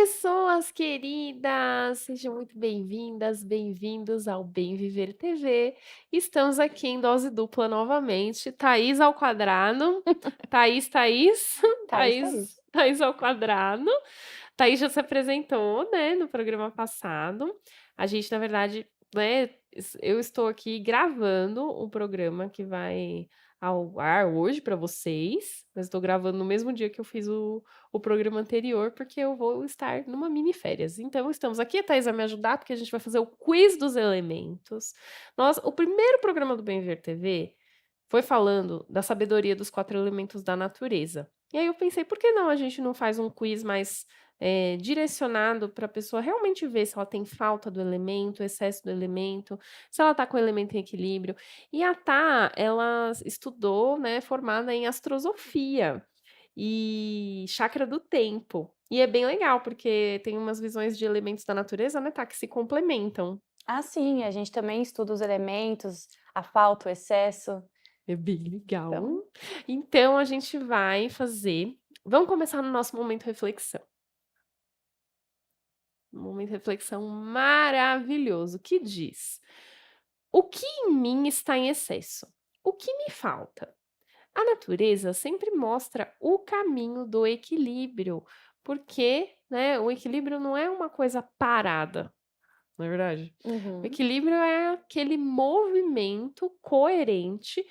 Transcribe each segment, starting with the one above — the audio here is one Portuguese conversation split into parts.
Pessoas queridas, sejam muito bem-vindas, bem-vindos ao Bem Viver TV. Estamos aqui em dose dupla novamente. Thaís ao quadrado. Thaís, Thaís, Thaís, Thaís. Thaís ao quadrado. Thaís já se apresentou, né, no programa passado. A gente, na verdade, né, eu estou aqui gravando um programa que vai ao ar hoje para vocês, mas estou gravando no mesmo dia que eu fiz o programa anterior, porque eu vou estar numa mini férias. Então, estamos aqui, a Thaís vai me ajudar, porque a gente vai fazer o quiz dos elementos. O primeiro programa do Bem Ver TV foi falando da sabedoria dos 4 elementos da natureza. E aí eu pensei, por que não a gente não faz um quiz mais direcionado para a pessoa realmente ver se ela tem falta do elemento, excesso do elemento, se ela está com o elemento em equilíbrio. E a Tá, ela estudou, né, formada em astrosofia e chakra do tempo. E é bem legal, porque tem umas visões de elementos da natureza, né, Tá, que se complementam. Ah, sim, a gente também estuda os elementos, a falta, o excesso. É bem legal. Então, Então a gente vai fazer. Vamos começar no nosso momento reflexão. Um momento reflexão maravilhoso que diz: o que em mim está em excesso? O que me falta? A natureza sempre mostra o caminho do equilíbrio, porque, né, o equilíbrio não é uma coisa parada, não é verdade? O uhum. equilíbrio é aquele movimento coerente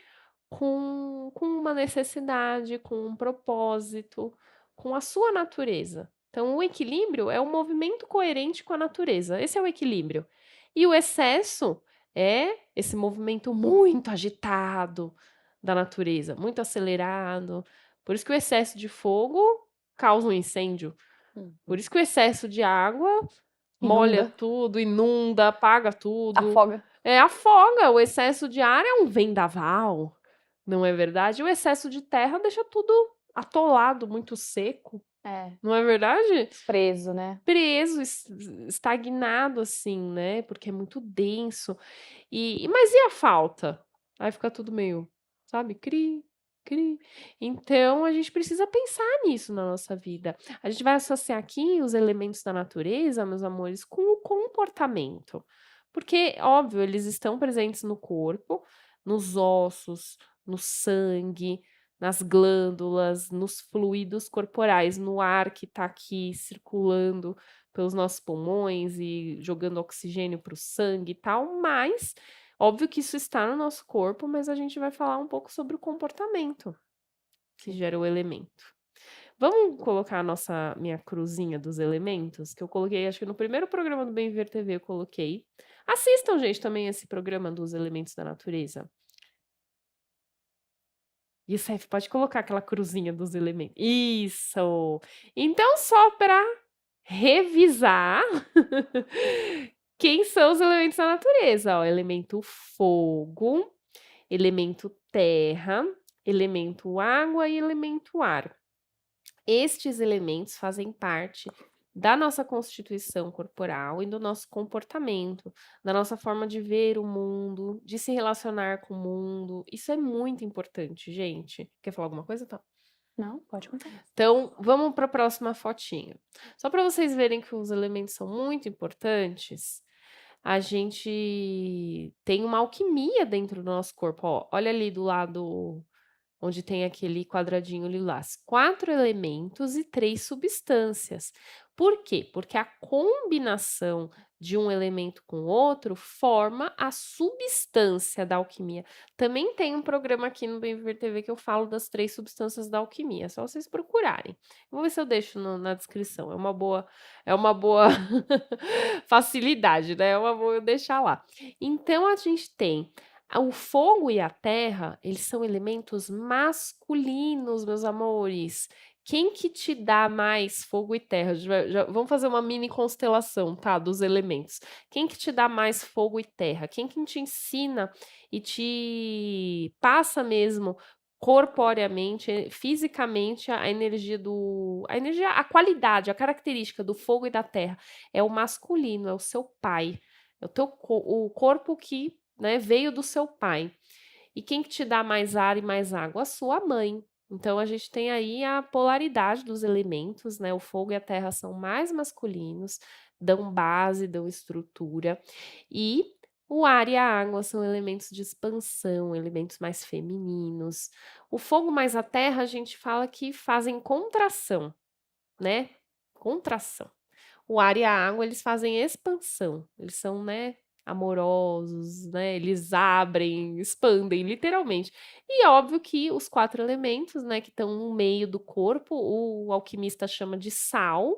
com uma necessidade, com um propósito, com a sua natureza. Então, o equilíbrio é um movimento coerente com a natureza. Esse é o equilíbrio. E o excesso é esse movimento muito agitado da natureza, muito acelerado. Por isso que o excesso de fogo causa um incêndio. Por Uhum. isso que o excesso de água molha Inunda, tudo, inunda, apaga tudo. afoga. Afoga. O excesso de ar é um vendaval, não é verdade? O excesso de terra deixa tudo atolado, muito seco, É, não é verdade? preso, né? Preso, estagnado assim, né? Porque é muito denso. Mas e a falta? Aí fica tudo meio, sabe, cri, cri. Então a gente precisa pensar nisso na nossa vida. A gente vai associar aqui os elementos da natureza, meus amores, com o comportamento. Porque, óbvio, eles estão presentes no corpo, nos ossos, no sangue, nas glândulas, nos fluidos corporais, no ar que está aqui circulando pelos nossos pulmões e jogando oxigênio para o sangue e tal, mas óbvio que isso está no nosso corpo, mas a gente vai falar um pouco sobre o comportamento que Sim. gera o elemento. Vamos colocar a minha cruzinha dos elementos, que eu coloquei, acho que no primeiro programa do Bem Viver TV eu coloquei. Assistam, gente, também esse programa dos elementos da natureza. Youssef, pode colocar aquela cruzinha dos elementos. Isso! Então, só para revisar quem são os elementos da natureza, ó, elemento fogo, elemento terra, elemento água e elemento ar. Estes elementos fazem parte da nossa constituição corporal e do nosso comportamento, da nossa forma de ver o mundo, de se relacionar com o mundo. Isso é muito importante, gente. Quer falar alguma coisa, tá? Não, pode contar. Então, vamos para a próxima fotinha. Só para vocês verem que os elementos são muito importantes, a gente tem uma alquimia dentro do nosso corpo. Ó, olha ali do lado onde tem aquele quadradinho lilás. 4 elementos e 3 substâncias. Por quê? Porque a combinação de um elemento com o outro forma a substância da alquimia. Também tem um programa aqui no Bem Viver TV que eu falo das 3 substâncias da alquimia, é só vocês procurarem. Vou ver se eu deixo na descrição, é uma boa facilidade, né, é uma boa eu deixar lá. Então a gente tem o fogo e a terra, eles são elementos masculinos, meus amores. Quem que te dá mais fogo e terra? Vamos fazer uma mini constelação, tá? Dos elementos. Quem que te dá mais fogo e terra? Quem que te ensina e te passa mesmo corporeamente, fisicamente, a qualidade, a característica do fogo e da terra? É o masculino, é o seu pai. É o corpo que, né, veio do seu pai. E quem que te dá mais ar e mais água? A sua mãe. Então, a gente tem aí a polaridade dos elementos, né? O fogo e a terra são mais masculinos, dão base, dão estrutura. E o ar e a água são elementos de expansão, elementos mais femininos. O fogo mais a terra, a gente fala que fazem contração, né? Contração. O ar e a água, eles fazem expansão. Eles são, né, amorosos, né? Eles abrem, expandem, literalmente. E óbvio que os 4 elementos, né, que estão no meio do corpo, o alquimista chama de sal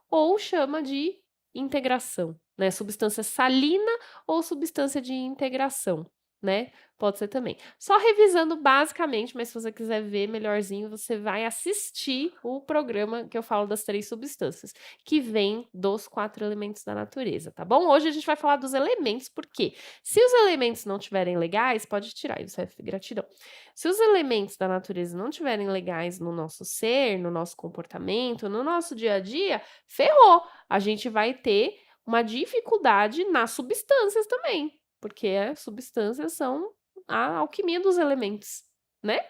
ou chama de integração, né? Substância salina ou substância de integração, né? Pode ser também. Só revisando basicamente, mas se você quiser ver melhorzinho, você vai assistir o programa que eu falo das 3 substâncias, que vem dos 4 elementos da natureza, tá bom? Hoje a gente vai falar dos elementos, porque se os elementos não tiverem legais, pode tirar, isso é gratidão. Se os elementos da natureza não tiverem legais no nosso ser, no nosso comportamento, no nosso dia a dia, ferrou. A gente vai ter uma dificuldade nas substâncias também, porque as substâncias são a alquimia dos elementos, né?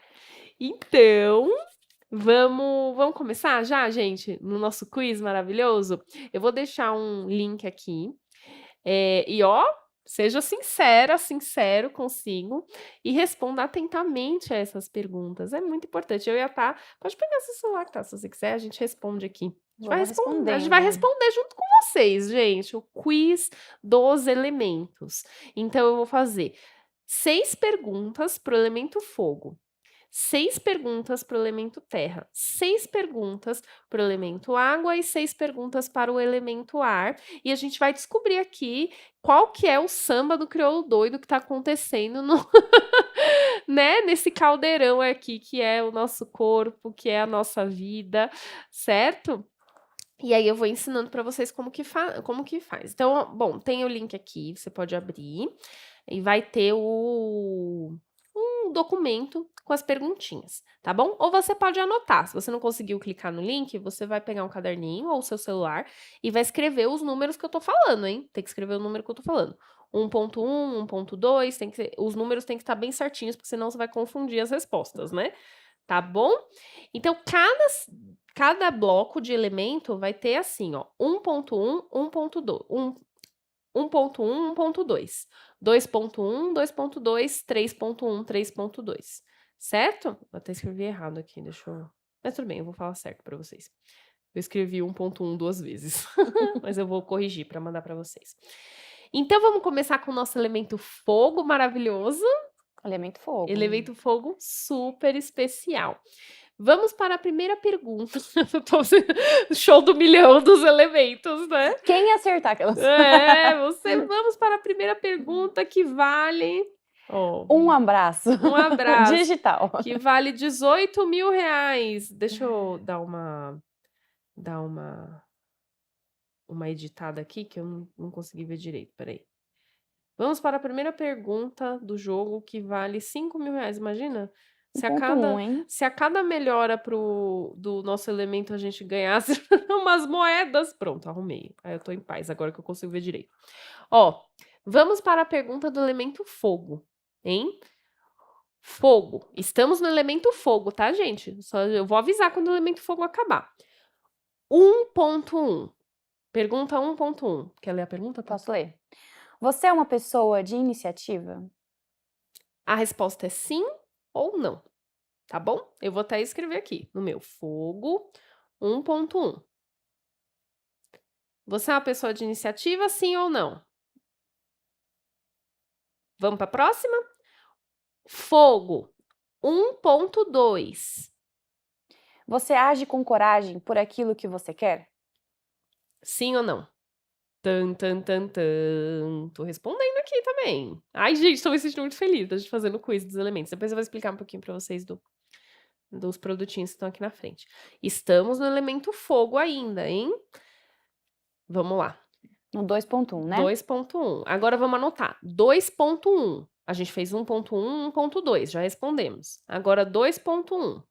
Então, vamos começar já, gente, no nosso quiz maravilhoso? Eu vou deixar um link aqui. E ó, seja sincera, sincero consigo e responda atentamente a essas perguntas. É muito importante. Eu ia estar. Pode pegar seu celular, tá? Se você quiser, a gente responde aqui. A gente vai responder junto com vocês, gente. O quiz dos elementos. Então, eu vou fazer 6 perguntas para o elemento fogo. 6 perguntas para o elemento terra, 6 perguntas para o elemento água e 6 perguntas para o elemento ar. E a gente vai descobrir aqui qual que é o samba do crioulo doido que está acontecendo no né, nesse caldeirão aqui que é o nosso corpo, que é a nossa vida, certo? E aí eu vou ensinando para vocês como que faz. Então, bom, tem o link aqui, você pode abrir e vai ter um documento com as perguntinhas, tá bom? Ou você pode anotar. Se você não conseguiu clicar no link, você vai pegar um caderninho ou o seu celular e vai escrever os números que eu tô falando, hein? Tem que escrever o número que eu tô falando. 1.1, 1.2, os números têm que estar bem certinhos, porque senão você vai confundir as respostas, né? Tá bom? Então, cada bloco de elemento vai ter assim, ó, 1.1, 1.2, 1.1, 1.2, 2.1, 2.2, 3.1, 3.2, certo? Eu até escrevi errado aqui, deixa eu... Mas tudo bem, eu vou falar certo para vocês. Eu escrevi 1.1 2 vezes, mas eu vou corrigir para mandar para vocês. Então, vamos começar com o nosso elemento fogo maravilhoso. Elemento fogo. Elemento fogo super especial. Vamos para a primeira pergunta. Show do milhão dos elementos, né? Quem acertar aquelas? Vamos para a primeira pergunta que vale... Um abraço. Um abraço. Digital. Que vale 18 mil reais. Deixa eu dar uma editada aqui, que eu não consegui ver direito. Peraí. Vamos para a primeira pergunta do jogo, que vale 5 mil reais. Imagina? Se a cada melhora do nosso elemento a gente ganhasse umas moedas. Pronto, arrumei. Aí eu tô em paz, agora que eu consigo ver direito. Ó, vamos para a pergunta do elemento fogo, hein? Fogo. Estamos no elemento fogo, tá, gente? Eu vou avisar quando o elemento fogo acabar. 1.1. Pergunta 1.1. Quer ler a pergunta? Posso ler? Você é uma pessoa de iniciativa? A resposta é sim ou não, tá bom? Eu vou até escrever aqui no meu fogo 1.1. Você é uma pessoa de iniciativa, sim ou não? Vamos para a próxima? Fogo 1.2. Você age com coragem por aquilo que você quer? Sim ou não? Tan. Tô respondendo aqui também. Ai, gente, tô me sentindo muito feliz da gente fazendo o quiz dos elementos. Depois eu vou explicar um pouquinho pra vocês dos produtinhos que estão aqui na frente. Estamos no elemento fogo ainda, hein? Vamos lá. No 2.1, né? 2.1. Agora vamos anotar. 2.1. A gente fez 1.1, 1.2. Já respondemos. Agora 2.1.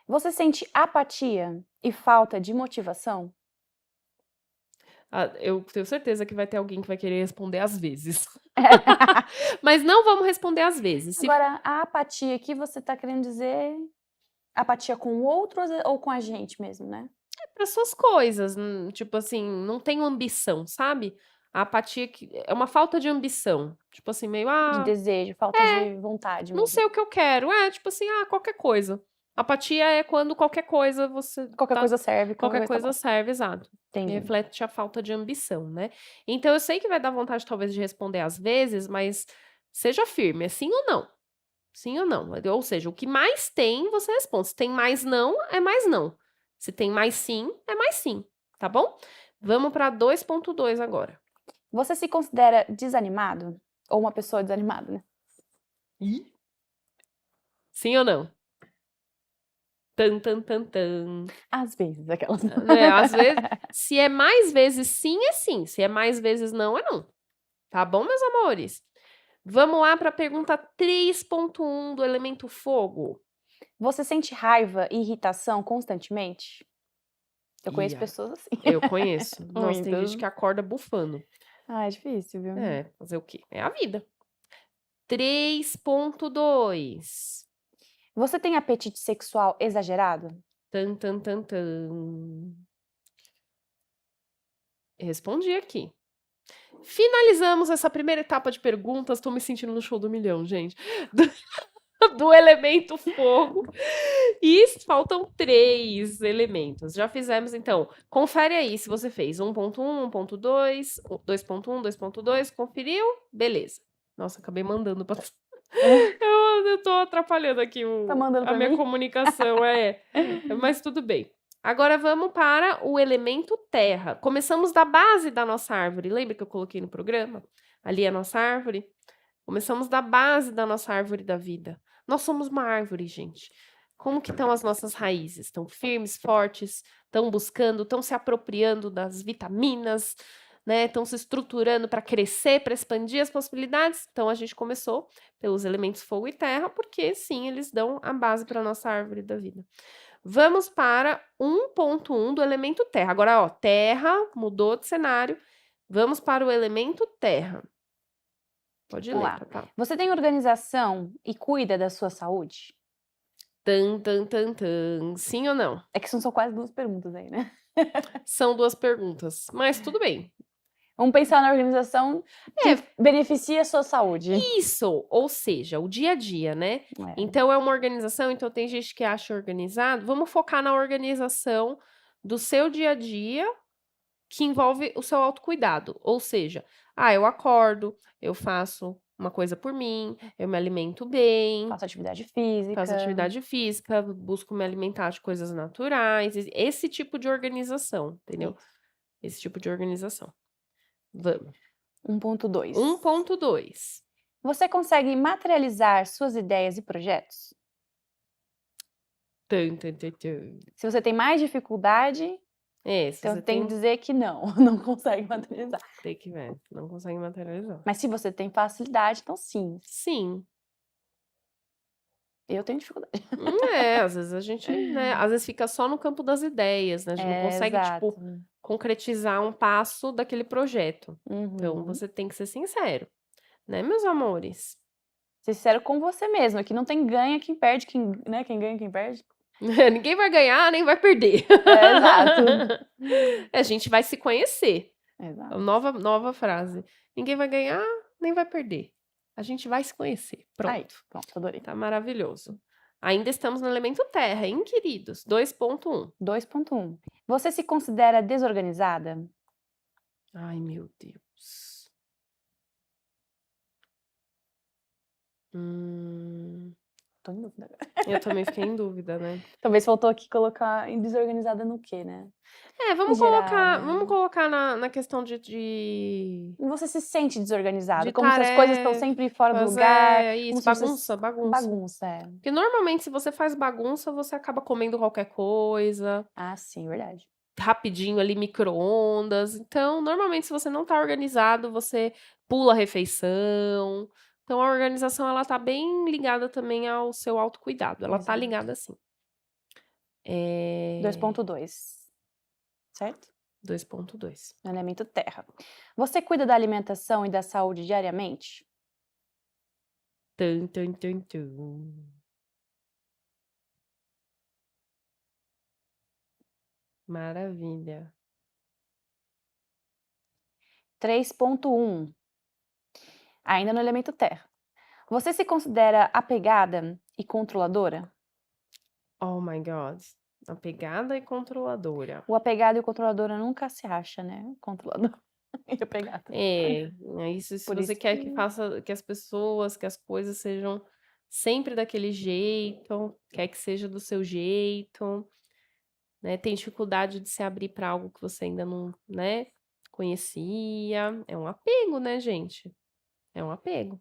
Você sente apatia e falta de motivação? Eu tenho certeza que vai ter alguém que vai querer responder às vezes. Mas não vamos responder às vezes. Agora, a apatia aqui você tá querendo dizer... Apatia com o outro ou com a gente mesmo, né? Para suas coisas, tipo assim, não tenho ambição, sabe? A apatia que é uma falta de ambição, tipo assim, meio: De "Ah, desejo, falta de vontade não sei mesmo. o que eu quero". É, tipo assim, qualquer coisa. Apatia é quando qualquer coisa você Qualquer tá coisa serve, qualquer qualquer coisa tá coisa bom. serve, exato. E Entendi. reflete a falta de ambição, né. Então eu sei que vai dar vontade talvez de responder às vezes, mas seja firme, é sim ou não. Sim ou não. Ou seja, o que mais tem, você responde. Se tem mais não, é mais não. Se tem mais sim, é mais sim, tá bom? Vamos para 2.2 agora. Você se considera desanimado? Ou uma pessoa desanimada, né? Ih. Sim ou não? Tan, tan, tan, tan. Às vezes, aquelas. Né, às vezes, se é mais vezes sim, é sim. Se é mais vezes não, é não. Tá bom, meus amores? Vamos lá para a pergunta 3.1 do elemento fogo. Você sente raiva e irritação constantemente? Eu conheço Ia, pessoas assim. eu conheço. Nossa, tem gente Muitas. que acorda bufando. Ah, é difícil, viu? É, fazer o quê? É a vida. 3.2. Você tem apetite sexual exagerado? Tan, tan, tan, tan. Respondi aqui. Finalizamos essa primeira etapa de perguntas. Tô me sentindo no show do milhão, gente. Do elemento fogo. E faltam 3 elementos. Já fizemos, então. Confere aí se você fez 1.1, 1.2, 2.1, 2.2. Conferiu? Beleza. Nossa, acabei mandando pra. Eu tô atrapalhando aqui Tá mandando a pra minha mim? comunicação, mas tudo bem. Agora vamos para o elemento terra. Começamos da base da nossa árvore. Lembra que eu coloquei no programa? Ali é a nossa árvore. Começamos da base da nossa árvore da vida. Nós somos uma árvore, gente. Como que estão as nossas raízes? Estão firmes, fortes? Estão buscando, estão se apropriando das vitaminas, né? Estão se estruturando para crescer, para expandir as possibilidades? Então a gente começou pelos elementos fogo e terra, porque sim, eles dão a base para a nossa árvore da vida. Vamos para 1.1 do elemento terra. Agora, ó, terra mudou de cenário. Vamos para o elemento terra. Pode Vamos ler, lá. Tatá. Você tem organização e cuida da sua saúde? Tan, tan, tan, tan. Sim ou não? É que são só quase 2 perguntas aí, né? São 2 perguntas, mas tudo bem. Vamos pensar na organização que É, beneficia a sua saúde. isso, ou seja, o dia a dia, né. É. Então é uma organização, então tem gente que acha organizado, vamos focar na organização do seu dia a dia, que envolve o seu autocuidado, ou seja, eu acordo, eu faço uma coisa por mim, eu me alimento bem, Faço atividade faço física. atividade física, busco me alimentar de coisas naturais, esse tipo de organização, entendeu? Isso. Esse tipo de organização. Vamos. 1.2. 1.2. Você consegue materializar suas ideias e projetos? Tan, tan, tan, tan. Se você tem mais dificuldade, É, se então você tem que tem dizer que não, não consegue materializar. tem que ver, não consegue materializar. Mas se você tem facilidade, então sim. Sim. Eu tenho dificuldade. Às vezes a gente, né, às vezes fica só no campo das ideias, né, a gente não É, consegue, exato. tipo, concretizar um passo daquele projeto. Então Uhum. você tem que ser sincero, né, meus amores? Ser sincero com você mesmo, que não tem ganha quem perde, né, quem ganha quem perde. Ninguém vai ganhar, nem vai perder. É, exato. A gente vai se conhecer. Exato. Nova frase. Ninguém vai ganhar, nem vai perder. A gente vai se conhecer. Aí, Pronto. pronto, adorei. Tá maravilhoso. Ainda estamos no elemento terra, hein, queridos? 2.1. 2.1. Você se considera desorganizada? Ai, meu Deus. Hum, Tô em dúvida agora. eu também fiquei em dúvida, né? Talvez faltou aqui colocar em desorganizada no quê, né? Vamos Exagerada. colocar na questão de Você se sente desorganizado, de como se as coisas estão sempre fora do tarefas, lugar, como isso, se você bagunça. bagunça, é. Porque normalmente se você faz bagunça, você acaba comendo qualquer coisa, Ah, sim, verdade. rapidinho ali, micro-ondas. Então, normalmente se você não tá organizado, você pula a refeição. Então a organização ela tá bem ligada também ao seu autocuidado, ela tá Exato. ligada sim. 2.2, certo? 2.2. No elemento terra. Você cuida da alimentação e da saúde diariamente? Tan, tan, tan, tan. Maravilha. 3.1, ainda no elemento terra. Você se considera apegada e controladora? Oh my God. Apegada e controladora. O apegado e o controladora nunca se acha, né? Controlador e apegado. Isso se Por você isso quer que que faça que as pessoas, que as coisas sejam sempre daquele jeito, quer que seja do seu jeito, né, tem dificuldade de se abrir para algo que você ainda não, né, conhecia. É um apego, né, gente? É um apego.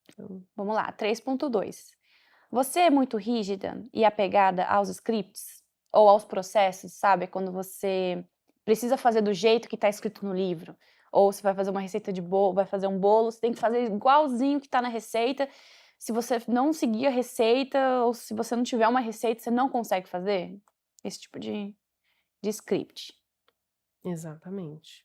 Então, Vamos lá, 3.2. Você é muito rígida e apegada aos scripts ou aos processos, sabe? Quando você precisa fazer do jeito que está escrito no livro, ou você vai fazer uma receita de bolo, vai fazer um bolo, você tem que fazer igualzinho que está na receita. Se você não seguir a receita, ou se você não tiver uma receita, você não consegue fazer esse tipo de script. exatamente.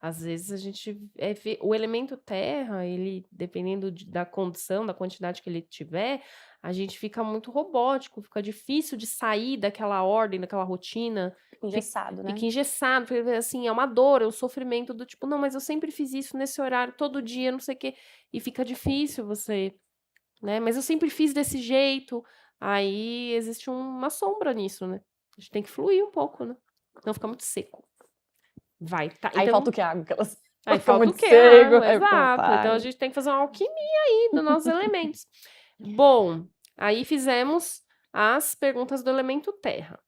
Às vezes a gente vê o elemento terra, ele dependendo da condição, da quantidade que ele tiver, a gente fica muito robótico, fica difícil de sair daquela ordem, daquela rotina, Engessado, né? fica engessado, porque, assim, é uma dor, é um sofrimento do tipo, não, mas eu sempre fiz isso nesse horário, todo dia, não sei o quê, e fica difícil você, né, mas eu sempre fiz desse jeito, aí existe uma sombra nisso, né, a gente tem que fluir um pouco, né, senão fica muito seco. Vai, tá, Aí falta então o que? Água, aquelas. aí Fica falta o muito quê? seco, Água, aí fica muita exato. Então a água. gente tem que fazer uma alquimia aí dos nossos elementos. Bom, aí fizemos as perguntas do elemento terra.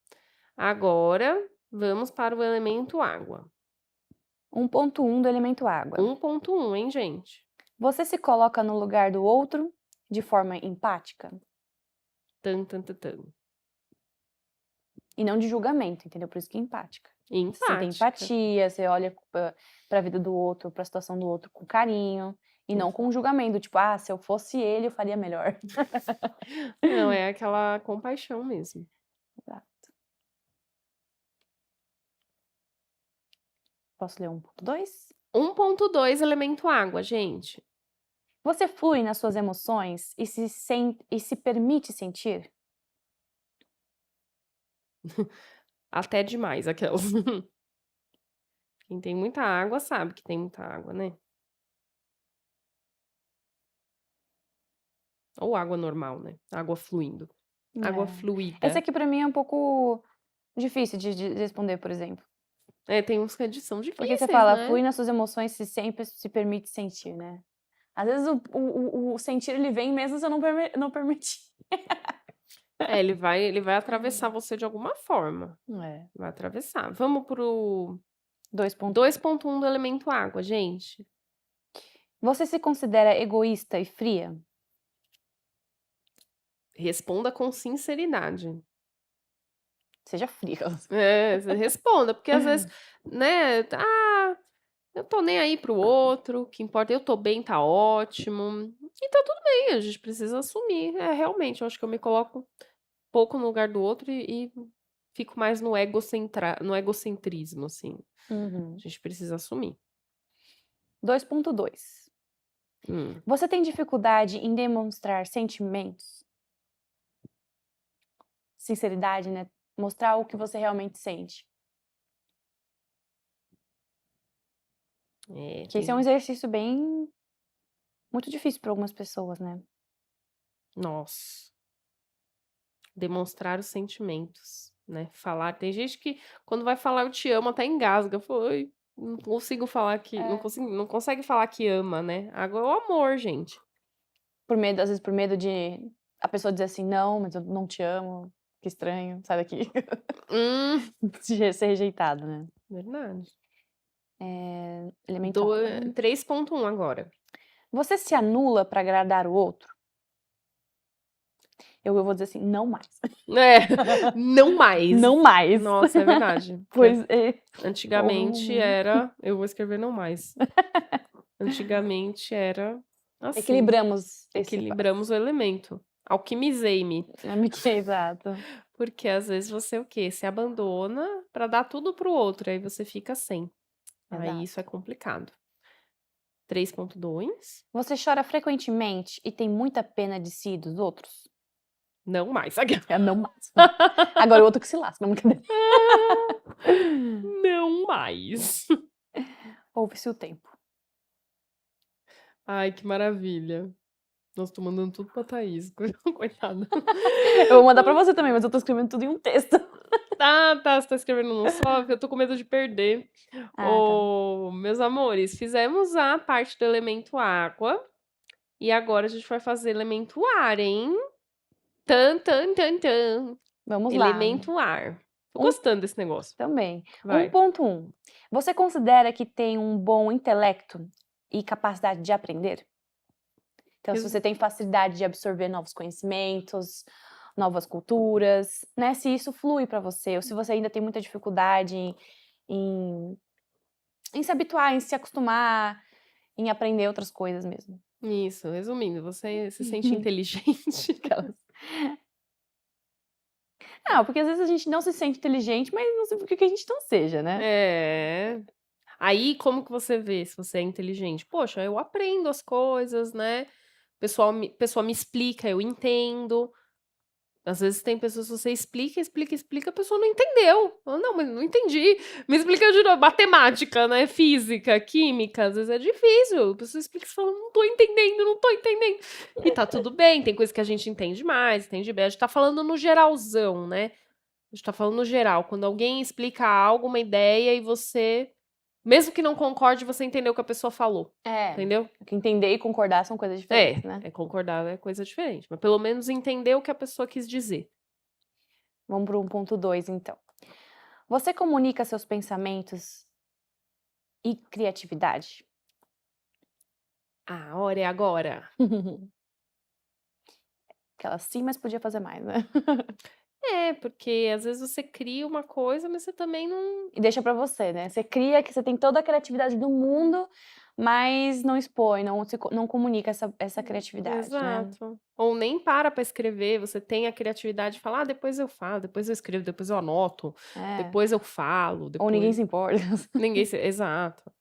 Agora vamos para o elemento água. 1.1 do elemento água. 1.1, hein, gente? Você se coloca no lugar do outro de forma empática Tan, tan, tan, tan. e não de julgamento, entendeu? Por isso que é empática. Você tem Empática. empatia, você olha para a vida do outro, para a situação do outro com carinho e não com julgamento, tipo, ah, se eu fosse ele, eu faria melhor. Não, é aquela compaixão mesmo. Exato. Posso ler 1.2? 1.2, elemento água, gente. Você flui nas suas emoções e se permite sentir? Até demais, aquelas. Quem tem muita água sabe que tem muita água, né? Ou água normal, né? Água fluindo. Água Esse fluida. aqui pra mim é um pouco difícil de responder, por exemplo. Tem uns que são Porque você difíceis, fala, né? flui nas suas emoções se sempre se permite sentir, né? Às vezes o sentir ele vem mesmo se eu não permitir. Ele vai atravessar você de alguma forma. É. Vai atravessar. Vamos pro 2. 2.1 do elemento água, gente. Você se considera egoísta e fria? Responda com sinceridade. Seja fria. Você responda, porque às vezes, né, eu tô nem aí pro outro, o que importa, eu tô bem, tá ótimo. E tá tudo bem, a gente precisa assumir. Realmente, eu acho que eu me coloco pouco no lugar do outro e fico mais no egocentrismo, assim. A gente precisa assumir. 2.2. Hum. Você tem dificuldade em demonstrar sentimentos? Sinceridade, né? Mostrar o que você realmente sente. Que esse é um exercício bem... muito difícil para algumas pessoas, né? Nossa. Demonstrar os sentimentos, né? Falar. Tem gente que, quando vai falar eu te amo, até engasga. Foi. Não consigo falar que. Não consegue falar que ama, né? Agora é o amor, gente. Por medo, às vezes por medo de a pessoa dizer assim, não, mas eu não te amo, que estranho, sai daqui. De ser rejeitado, né? Verdade. Elemento água. 3.1 agora. Você se anula para agradar o outro? Eu vou dizer assim, não mais. Não mais. Não mais. Nossa, é verdade. Pois é. Antigamente era. Eu vou escrever não mais. Antigamente era assim. Equilibramos o elemento. Alquimizei-me. Exato. Porque às vezes você o quê? Se abandona pra dar tudo pro outro, aí você fica sem. Aí Exato. isso é complicado. 3.2. Você chora frequentemente e tem muita pena de si e dos outros? Não mais. É não mais. Agora o outro que se lasca, não brincadeira. Não mais. Ouve-se o tempo. Ai, que maravilha. Nossa, tô mandando tudo pra Thaís. Coitada. Eu vou mandar pra você também, mas eu tô escrevendo tudo em um texto. Tá, você tá escrevendo num só? Eu tô com medo de perder. Ah, tá. Ô, meus amores, fizemos a parte do elemento água. E agora a gente vai fazer elemento ar, hein? Tan, tan, tan, tan. Vamos lá. Elemento ar. Tô Um- gostando desse negócio. Também. Vai. 1.1. Você considera que tem um bom intelecto e capacidade de aprender? Então, se Ex- você tem facilidade de absorver novos conhecimentos, novas culturas, né? Se isso flui para você, ou se você ainda tem muita dificuldade em se habituar, em se acostumar, em aprender outras coisas mesmo. Isso, resumindo, você se sente inteligente. Aquelas. Não, porque às vezes a gente não se sente inteligente, mas não significa que a gente não seja, né? É. Aí, como que você vê se você é inteligente? Poxa, eu aprendo as coisas, né? Pessoa me explica, eu entendo. Às vezes tem pessoas que você explica, a pessoa não entendeu. Fala, não, mas não entendi. Me explica de novo. Matemática, né? Física, química, às vezes é difícil. A pessoa explica e você fala, não tô entendendo. E tá tudo bem, tem coisa que a gente entende mais, entende bem. A gente tá falando no geralzão, né? A gente tá falando no geral. Quando alguém explica algo, uma ideia, e você, mesmo que não concorde, você entendeu o que a pessoa falou. É. Entendeu? Que entender e concordar são coisas diferentes, né? Concordar é coisa diferente. Mas pelo menos entender o que a pessoa quis dizer. Vamos para 1.2, então. Você comunica seus pensamentos e criatividade? A hora é agora. Aquela sim, mas podia fazer mais, né? É, porque às vezes você cria uma coisa, mas você também não. E deixa pra você, né? Você cria que você tem toda a criatividade do mundo, mas não expõe, não comunica essa criatividade, né? Exato. Ou nem para escrever, você tem a criatividade de falar, depois eu falo, depois eu escrevo, depois eu anoto, É. depois eu falo, Ou ninguém depois. se importa. Exato.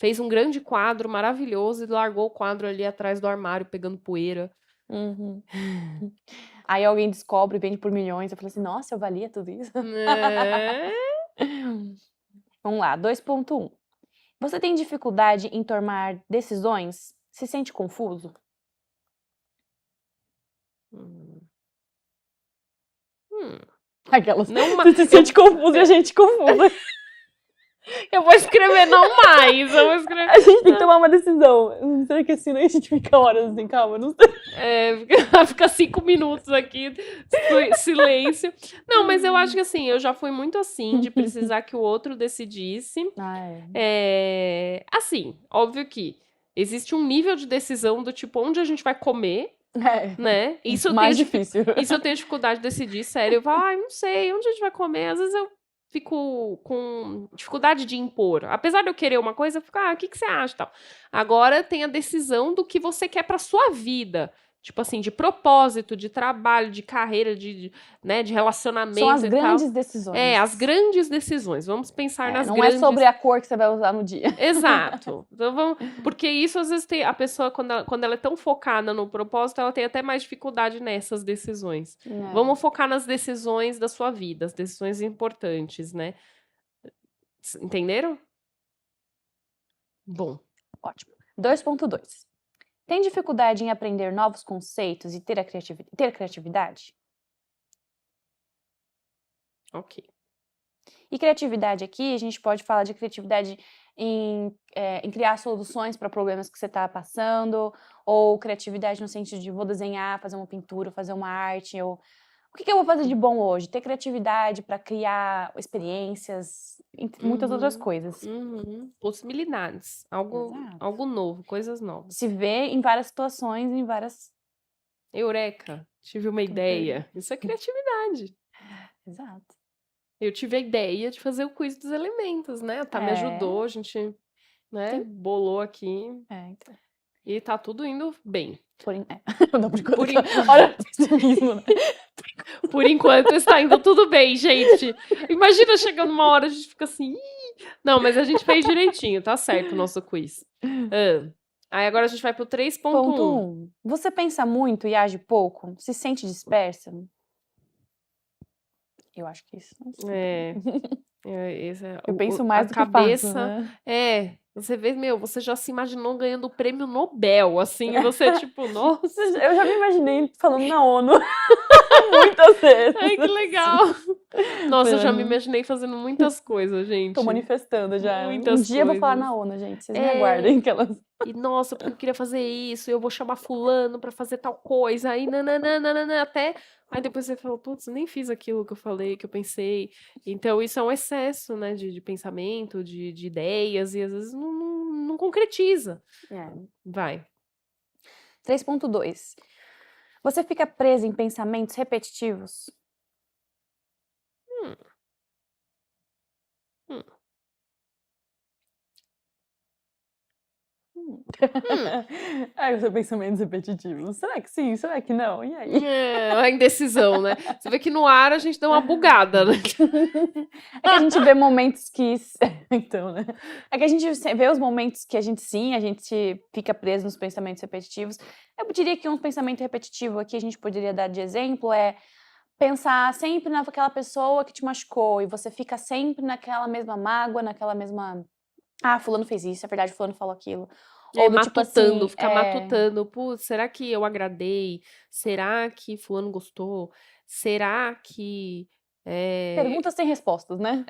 Fez um grande quadro maravilhoso e largou o quadro ali atrás do armário, pegando poeira. Uhum. Aí alguém descobre e vende por milhões. Eu falei assim, nossa, eu valia tudo isso. É. Vamos lá, 2.1. Você tem dificuldade em tomar decisões? Se sente confuso? Hum. Aquelas. Não Você se sente confuso e a gente confusa. Eu vou escrever não mais. Eu vou escrever. A gente tem que tomar uma decisão. Será que assim, a gente fica horas assim, calma, não sei. Fica 5 minutos aqui, silêncio. Não, mas eu acho que assim, eu já fui muito assim, de precisar que o outro decidisse. Assim, óbvio que existe um nível de decisão do tipo onde a gente vai comer, né? Isso mais difícil. Isso eu tenho dificuldade de decidir, sério. Eu falo, não sei, onde a gente vai comer? Às vezes eu fico com dificuldade de impor. Apesar de eu querer uma coisa, eu fico, o que você acha, tal. Agora tem a decisão do que você quer pra sua vida. Tipo assim, de propósito, de trabalho, de carreira, né, de relacionamento. São as e grandes tal. decisões. As grandes decisões. Vamos pensar nas não grandes. Não é sobre a cor que você vai usar no dia. Exato. Então, porque isso, às vezes, a pessoa, quando ela é tão focada no propósito, ela tem até mais dificuldade nessas decisões. Vamos focar nas decisões da sua vida, as decisões importantes, né? Entenderam? Bom. Ótimo. 2.2. Tem dificuldade em aprender novos conceitos e ter criatividade? Ok. E criatividade aqui, a gente pode falar de criatividade em criar soluções para problemas que você está passando, ou criatividade no sentido de vou desenhar, fazer uma pintura, fazer uma arte, ou o que eu vou fazer de bom hoje? Ter criatividade para criar experiências, entre muitas outras coisas. Possibilidades. Algo novo, coisas novas. Se vê em várias situações, em várias... Eureka! Tive uma ideia. Isso é criatividade. Exato. Eu tive a ideia de fazer o quiz dos elementos, né? A me ajudou, a gente, né, bolou aqui. Então. E tá tudo indo bem. Não, por enquanto. Olha o pessimismo, né? Por enquanto está indo tudo bem, gente. Imagina chegando uma hora a gente fica assim. Ih! Não, mas a gente fez direitinho, tá certo o nosso quiz. Aí agora a gente vai pro Ponto 3.1. 1. Você pensa muito e age pouco? Se sente dispersa? Eu acho que isso não sei É, também. esse é Eu penso a mais do que faço, cabeça né? você vê, meu, você já se imaginou ganhando o prêmio Nobel, assim, e você tipo: "Nossa, Eu já me imaginei falando na ONU muitas vezes. ai, que legal". Nossa, eu já me Falando, imaginei fazendo muitas coisas, tô gente, manifestando já. Um muitas dia eu vou falar coisas. na ONU, gente. Vocês me É. aguardem. Aquelas... E nossa, porque eu queria fazer isso, eu vou chamar fulano pra fazer tal coisa, aí nã até aí depois você fala: "Putz, nem fiz aquilo que eu falei, que eu pensei". Então isso é um excesso, né, de pensamento, de ideias e às vezes não concretiza. É. Vai. 3.2. Você fica presa em pensamentos repetitivos? Hum, hum, hum. Ai, os pensamentos repetitivos. Será que sim? Será que não? E aí? É, a indecisão, né. Você vê que no ar a gente deu uma bugada, né. É que a gente vê momentos que. Então, né? É que a gente vê os momentos que a gente fica preso nos pensamentos repetitivos. Eu diria que um pensamento repetitivo aqui a gente poderia dar de exemplo é pensar sempre naquela pessoa que te machucou e você fica sempre naquela mesma mágoa, naquela mesma. Ah, fulano fez isso, é verdade, fulano falou aquilo. Ou do tipo Matutando, assim, ficar matutando: "Putz, será que eu agradei? Será que fulano gostou? Será que, eh" perguntas sem respostas, né?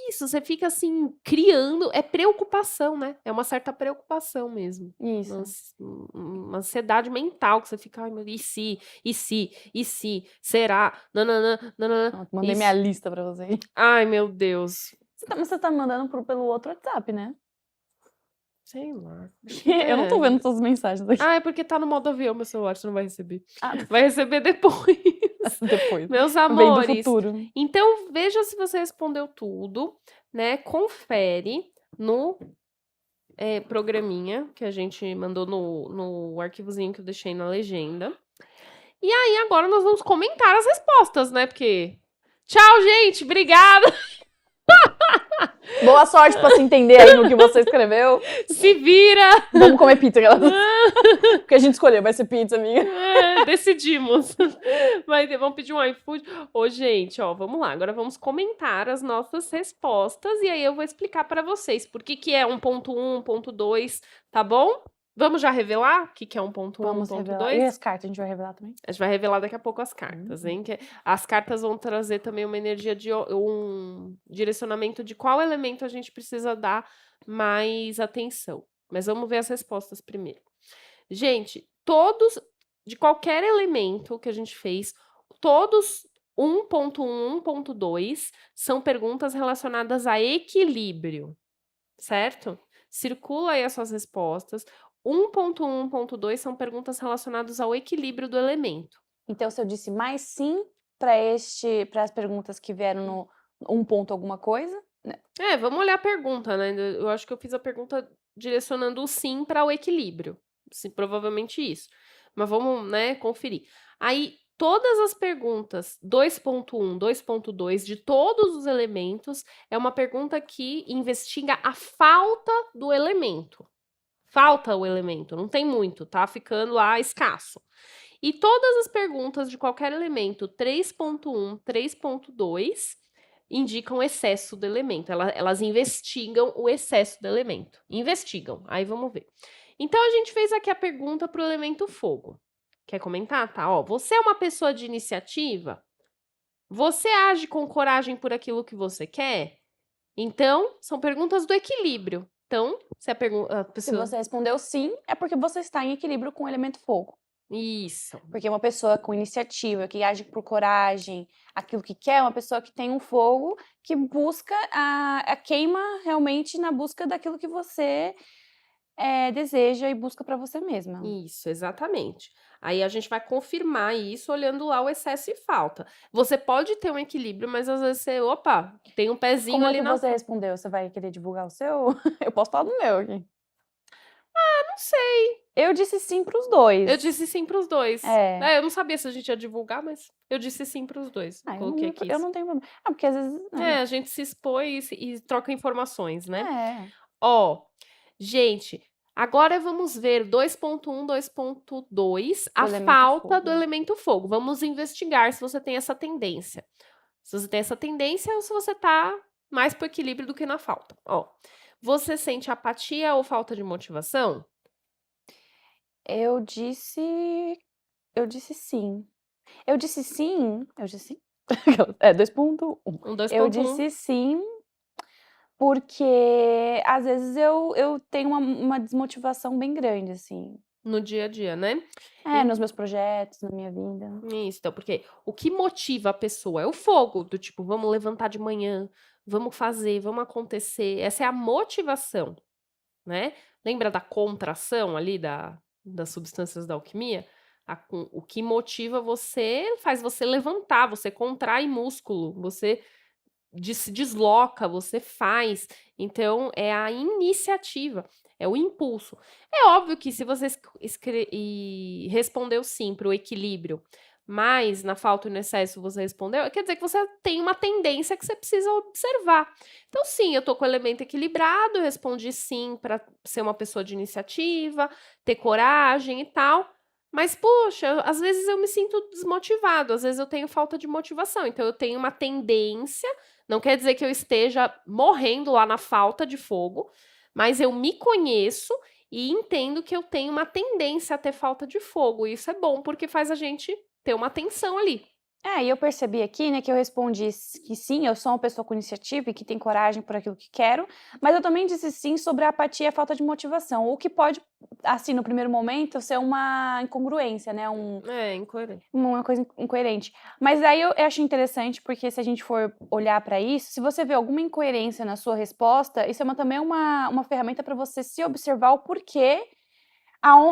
isso, você fica assim, criando preocupação, né, é uma certa preocupação mesmo, Isso. uma ansiedade mental que você fica: "Ai meu e se? E se? E se? Será? Nã-nã-nã, nã-nã-nã, Pronto, mandei e minha se" lista pra você. Ai meu Deus, Mas você tá me mandando pelo outro WhatsApp, né? sei lá. Eu não tô vendo todas as mensagens aqui. É porque tá no modo avião meu celular, você não vai receber. Ah, Vai receber depois. depois. Meus Vem do amores, futuro. então veja se você respondeu tudo, né, confere no programinha que a gente mandou no arquivozinho que eu deixei na legenda. E aí agora nós vamos comentar as respostas, né, porque tchau gente, obrigada, Boa sorte pra se entender aí no que você escreveu. se vira. Vamos comer pizza, aquelas. Porque a gente escolheu, vai ser pizza, amiga. Decidimos. Vamos pedir um iFood. Ô, gente, ó, vamos lá. Agora vamos comentar as nossas respostas e aí eu vou explicar para vocês por que é 1.1, 1.2, tá bom? Vamos já revelar o que é 1.1, Vamos revelar. E 1.2? as cartas, a gente vai revelar também? A gente vai revelar daqui a pouco as cartas, hein? Que as cartas vão trazer também uma energia de um direcionamento de qual elemento a gente precisa dar mais atenção. Mas vamos ver as respostas primeiro. Gente, todos, de qualquer elemento que a gente fez, todos 1.1, 1.2 são perguntas relacionadas a equilíbrio, certo? Circula aí as suas respostas. 1.1, 1.2 são perguntas relacionadas ao equilíbrio do elemento. Então, se eu disse mais sim para as perguntas que vieram no 1 ponto alguma coisa, né? Vamos olhar a pergunta, né? Eu acho que eu fiz a pergunta direcionando o sim para o equilíbrio. Sim, provavelmente isso. Mas vamos, né, conferir. Aí, todas as perguntas 2.1, 2.2 de todos os elementos é uma pergunta que investiga a falta do elemento. Falta o elemento, não tem muito, tá ficando lá escasso. E todas as perguntas de qualquer elemento 3.1, 3.2 indicam excesso do elemento. Elas investigam o excesso do elemento. Investigam. Aí vamos ver. Então a gente fez aqui a pergunta para o elemento fogo. Quer comentar? Tá, ó. Você é uma pessoa de iniciativa? Você age com coragem por aquilo que você quer? Então, são perguntas do equilíbrio. Então, se a Se pessoa. você respondeu sim, é porque você está em equilíbrio com o elemento fogo. Isso. Porque uma pessoa com iniciativa, que age por coragem, aquilo que quer, é uma pessoa que tem um fogo, que busca a queima realmente na busca daquilo que você deseja e busca para você mesma. Isso, exatamente. Aí a gente vai confirmar isso olhando lá o excesso e falta. Você pode ter um equilíbrio, mas às vezes você, opa, tem um pezinho Como é ali que na. você respondeu? Você vai querer divulgar o seu? Eu posso falar do meu aqui. Não sei. Eu disse sim para os dois. Eu disse sim para os dois. É. Eu não sabia se a gente ia divulgar, mas eu disse sim para os dois. Coloquei aqui. Eu não tenho problema. Porque às vezes. A gente se expõe e troca informações, né? É. Ó, gente, Agora vamos ver 2.1, 2.2, O a elemento falta do fogo. elemento fogo. Vamos investigar se você tem essa tendência. Se você tem essa tendência ou se você tá mais pro equilíbrio do que na falta. Ó, você sente apatia ou falta de motivação? Eu disse eu disse sim. Eu disse sim, eu disse sim? É, 2.1. Um Eu 2.1 disse sim, porque às vezes eu tenho uma desmotivação bem grande, assim. no dia a dia, né? É, nos meus projetos, na minha vida. Isso, então, porque o que motiva a pessoa é o fogo, do tipo, vamos levantar de manhã, vamos fazer, vamos acontecer. Essa é a motivação, né? Lembra da contração ali das substâncias da alquimia? O que motiva você faz você levantar, você contrai músculo, você se desloca, você faz. Então, é a iniciativa, é o impulso. É óbvio que se você respondeu sim para o equilíbrio, mas na falta e no excesso você respondeu, quer dizer que você tem uma tendência que você precisa observar. Então, sim, eu estou com o elemento equilibrado, eu respondi sim para ser uma pessoa de iniciativa, ter coragem e tal. Mas, poxa, às vezes eu me sinto desmotivado, às vezes eu tenho falta de motivação. Então, eu tenho uma tendência, não quer dizer que eu esteja morrendo lá na falta de fogo, mas eu me conheço e entendo que eu tenho uma tendência a ter falta de fogo. E isso é bom porque faz a gente ter uma atenção ali. É, e eu percebi aqui, né, que eu respondi que sim, eu sou uma pessoa com iniciativa e que tem coragem por aquilo que quero, mas eu também disse sim sobre a apatia e a falta de motivação, o que pode, assim, no primeiro momento, ser uma incongruência, né, É, incoerente. uma coisa incoerente. Mas aí eu acho interessante, porque se a gente for olhar para isso, se você vê alguma incoerência na sua resposta, isso é também uma ferramenta para você se observar o porquê.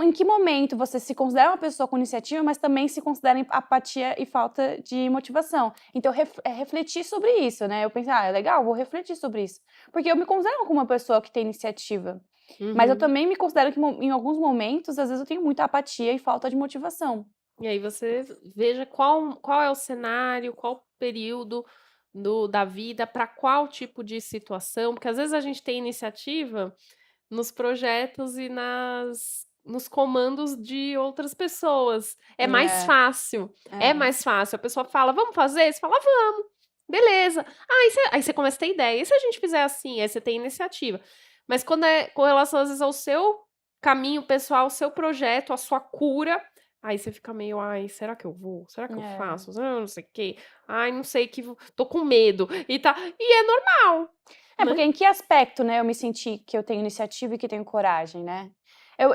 Em que momento você se considera uma pessoa com iniciativa, mas também se considera em apatia e falta de motivação. Então, refletir sobre isso, né? Eu pensei, é legal, vou refletir sobre isso. Porque eu me considero como uma pessoa que tem iniciativa. Mas eu Uhum. também me considero que em alguns momentos, às vezes, eu tenho muita apatia e falta de motivação. E aí você veja qual é o cenário, qual o período da vida, para qual tipo de situação, porque às vezes a gente tem iniciativa nos projetos e nos comandos de outras pessoas. É mais É, fácil. É é. mais fácil. A pessoa fala, vamos fazer? Você fala, vamos. Beleza. Aí você começa a ter ideia. E se a gente fizer assim? Aí você tem iniciativa. Mas quando é com relação, às vezes, ao seu caminho pessoal, ao seu projeto, à sua cura, aí você fica meio, ai, será que eu vou? Será que eu É. faço? Não sei o quê. Ai, não sei que tô com medo. E tá. E é normal, É, porque né? em que aspecto, né, eu me senti que eu tenho iniciativa e que tenho coragem, né?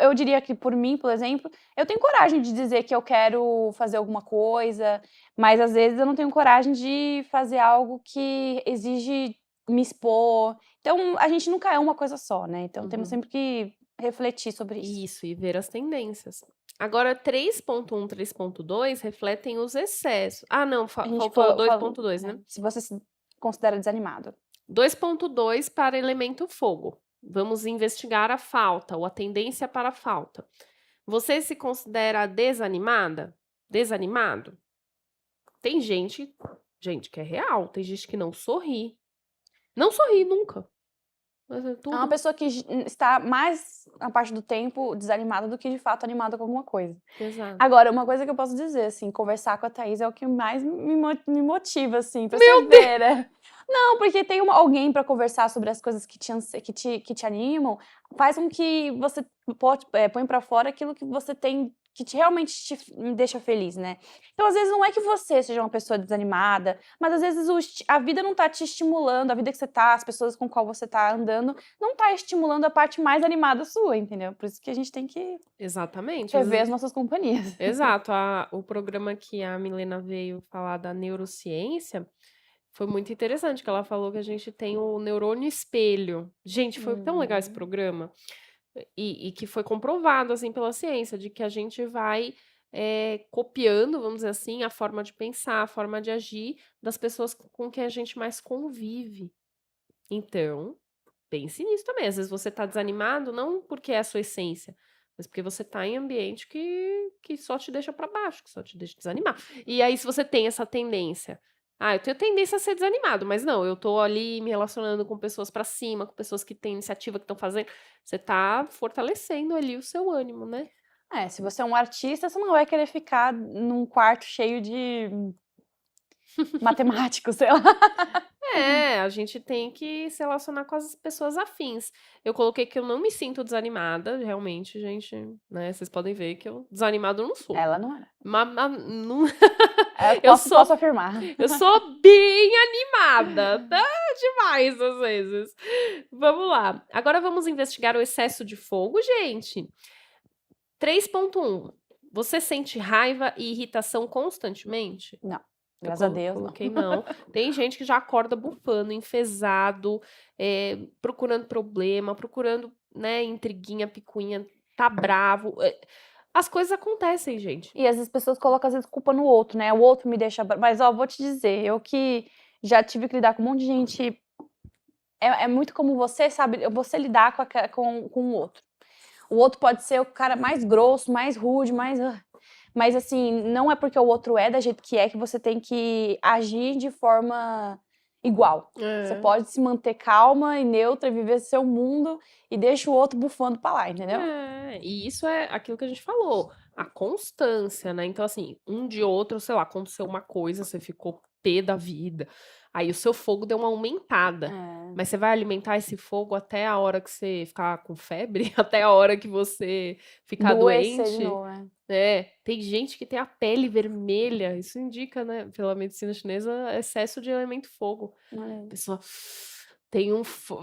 Eu diria que por mim, por exemplo, eu tenho coragem de dizer que eu quero fazer alguma coisa, mas às vezes eu não tenho coragem de fazer algo que exige me expor. Então, a gente nunca é uma coisa só, né? Então, temos Uhum. sempre que refletir sobre isso. Isso, e ver as tendências. Agora 3.1, 3.2 refletem os excessos. Ah, não, A gente faltou falou, 2.2, né? se você se considera desanimado. 2.2 para elemento fogo. Vamos investigar a falta ou a tendência para a falta. Você se considera desanimada? Desanimado? Tem gente que é real, tem gente que não sorri. Não sorri nunca. Mas é É uma tudo. pessoa que está mais a parte do tempo desanimada do que de fato animada com alguma coisa. Exato. Agora, uma coisa que eu posso dizer, assim, conversar com a Thaís é o que mais me motiva, assim, pra você Meu Deus! ver, né? Não, porque tem alguém pra conversar sobre as coisas que te animam, faz com que você põe pra fora aquilo que você tem, que realmente me deixa feliz, né? Então, às vezes, não é que você seja uma pessoa desanimada, mas às vezes a vida não tá te estimulando, a vida que você tá, as pessoas com qual você tá andando, não tá estimulando a parte mais animada sua, entendeu? Por isso que a gente tem que Exatamente. Às rever as vezes nossas companhias. exato, o programa que a Milena veio falar da neurociência foi muito interessante, que ela falou que a gente tem o neurônio espelho. Gente, foi tão legal esse Uhum. programa. E que foi comprovado, assim, pela ciência, de que a gente vai copiando, vamos dizer assim, a forma de pensar, a forma de agir das pessoas com quem a gente mais convive. Então, pense nisso também. Às vezes você está desanimado, não porque é a sua essência, mas porque você está em ambiente que só te deixa para baixo, que só te deixa desanimar. E aí, se você tem essa tendência Eu tenho tendência a ser desanimado, mas não, eu tô ali me relacionando com pessoas pra cima, com pessoas que têm iniciativa, que estão fazendo. Você tá fortalecendo ali o seu ânimo, né? Se você é um artista, você não vai querer ficar num quarto cheio de matemáticos, sei lá. A gente tem que se relacionar com as pessoas afins. Eu coloquei que eu não me sinto desanimada, realmente, gente, né? Vocês podem ver que eu desanimada eu não sou. Ela não era. Não, Eu eu posso afirmar. eu sou bem animada, tá? Demais às vezes. Vamos lá. Agora vamos investigar o excesso de fogo, gente. 3.1. Você sente raiva e irritação constantemente? Não, Eu graças a Deus, não. coloquei não. Tem gente que já acorda bufando, enfesado, procurando problema, procurando, né, intriguinha, picuinha, tá bravo. As coisas acontecem, gente. E às vezes as pessoas colocam, às vezes, culpa no outro, né? O outro me deixa. Mas, ó, vou te dizer, eu que já tive que lidar com um monte de gente. É muito como você, sabe? Você lidar com o outro. O outro pode ser o cara mais grosso, mais rude, mais. Mas, assim, não é porque o outro é da jeito que você tem que agir de forma igual. Você pode se manter calma e neutra e viver seu mundo e deixa o outro bufando pra lá, entendeu? E isso é aquilo que a gente falou, a constância, né? Então, assim, um de outro, sei lá, aconteceu uma coisa, você ficou pé da vida, aí o seu fogo deu uma aumentada. Mas você vai alimentar esse fogo até a hora que você ficar com febre, até a hora que você ficar Doença de doente. novo, né? Tem gente que tem a pele vermelha, isso indica, né, pela medicina chinesa, excesso de elemento fogo. A pessoa tem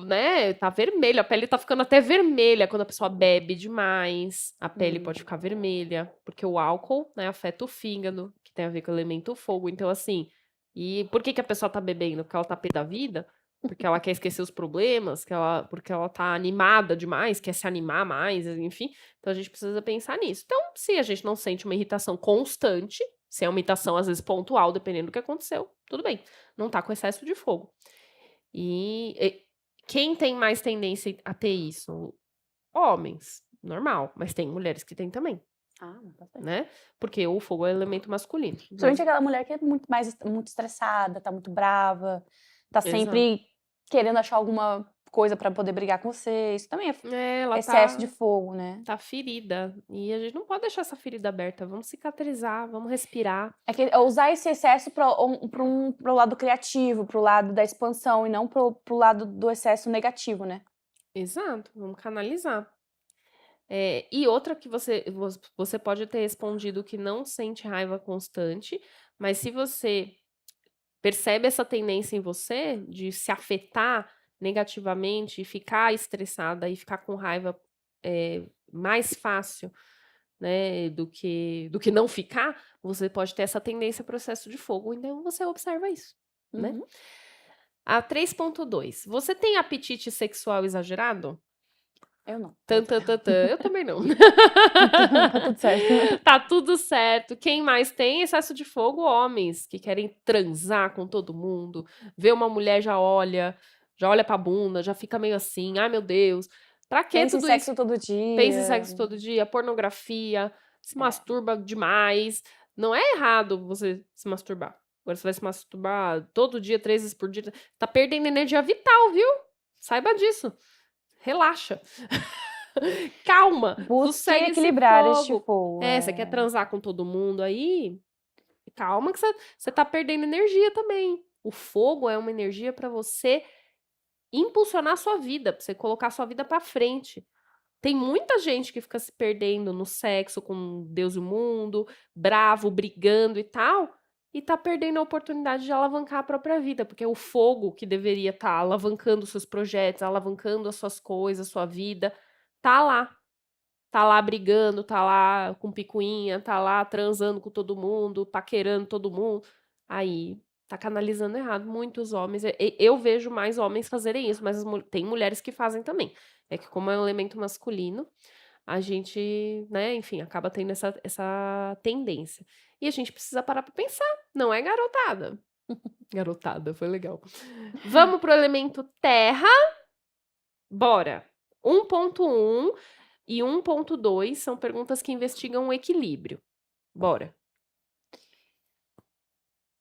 né, tá vermelha, a pele tá ficando até vermelha quando a pessoa bebe demais, a pele pode ficar vermelha, porque o álcool, né, afeta o fígado, que tem a ver com o elemento fogo. Então, assim, e por que que a pessoa tá bebendo? Porque ela tá pé da vida? Porque ela quer esquecer os problemas, porque ela tá animada demais, quer se animar mais, enfim. Então a gente precisa pensar nisso. Então, se a gente não sente uma irritação constante, se é uma irritação às vezes pontual, dependendo do que aconteceu, tudo bem. Não tá com excesso de fogo. E quem tem mais tendência a ter isso? Homens, normal, mas tem mulheres que têm também, Bastante. né? Porque o fogo é elemento masculino. Principalmente aquela mulher que é muito estressada, tá muito brava, tá Exato. sempre querendo achar alguma coisa pra poder brigar com você. Isso também é Ela excesso de fogo, né? tá ferida. E a gente não pode deixar essa ferida aberta. Vamos cicatrizar, vamos respirar. É usar esse excesso pro lado criativo, pro lado da expansão, e não pro lado do excesso negativo, né? Exato, vamos canalizar. E outra que você pode ter respondido que não sente raiva constante, mas se você percebe essa tendência em você de se afetar negativamente, ficar estressada e ficar com raiva mais fácil, né, do que não ficar, você pode ter essa tendência ao processo de fogo, então você observa isso, né? A 3.2. Você tem apetite sexual exagerado? Eu não. Eu também não. Tá tudo certo. Tá tudo certo. Quem mais tem excesso de fogo? Homens que querem transar com todo mundo. Vê uma mulher, já olha pra bunda, já fica meio assim, ai meu Deus. Pra que Pensa em tudo sexo isso? todo dia. Pensa em sexo todo dia, pornografia, se masturba demais. Não é errado você se masturbar. Agora você vai se masturbar todo dia, 3 vezes por dia. Tá perdendo energia vital, viu? Saiba disso. Relaxa. Calma. Busque Sossega esse equilibrar este fogo. fogo. Você quer transar com todo mundo aí? Calma que você tá perdendo energia também. O fogo é uma energia pra você impulsionar a sua vida, pra você colocar a sua vida pra frente. Tem muita gente que fica se perdendo no sexo com Deus e o mundo, bravo, brigando e tal, e tá perdendo a oportunidade de alavancar a própria vida, porque o fogo que deveria estar alavancando os seus projetos, alavancando as suas coisas, a sua vida, tá lá. Tá lá brigando, tá lá com picuinha, tá lá transando com todo mundo, paquerando todo mundo. Aí tá canalizando errado. Muitos homens. Eu vejo mais homens fazerem isso, mas tem mulheres que fazem também. É que, como é um elemento masculino, a gente, né, enfim, acaba tendo essa tendência. E a gente precisa parar pra pensar. Não é garotada. Garotada, foi legal. Vamos pro elemento terra. Bora. 1.1 e 1.2 são perguntas que investigam o equilíbrio. Bora.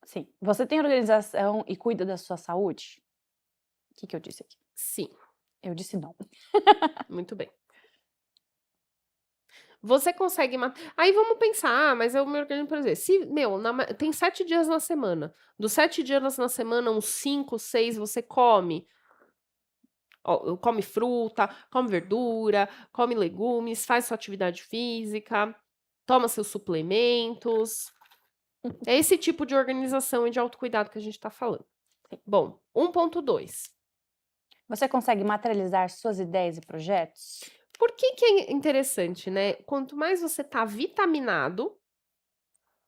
Sim. Você tem organização e cuida da sua saúde? O que que eu disse aqui? Sim, Eu disse não. muito bem. Você consegue aí vamos pensar, mas eu me organizo, por exemplo, se meu, tem 7 dias na semana, dos 7 dias na semana, uns 5, 6 você come, come fruta, come verdura, come legumes, faz sua atividade física, toma seus suplementos. É esse tipo de organização e de autocuidado que a gente tá falando. Bom, 1.2. Você consegue materializar suas ideias e projetos? Por que é interessante, né? Quanto mais você tá vitaminado,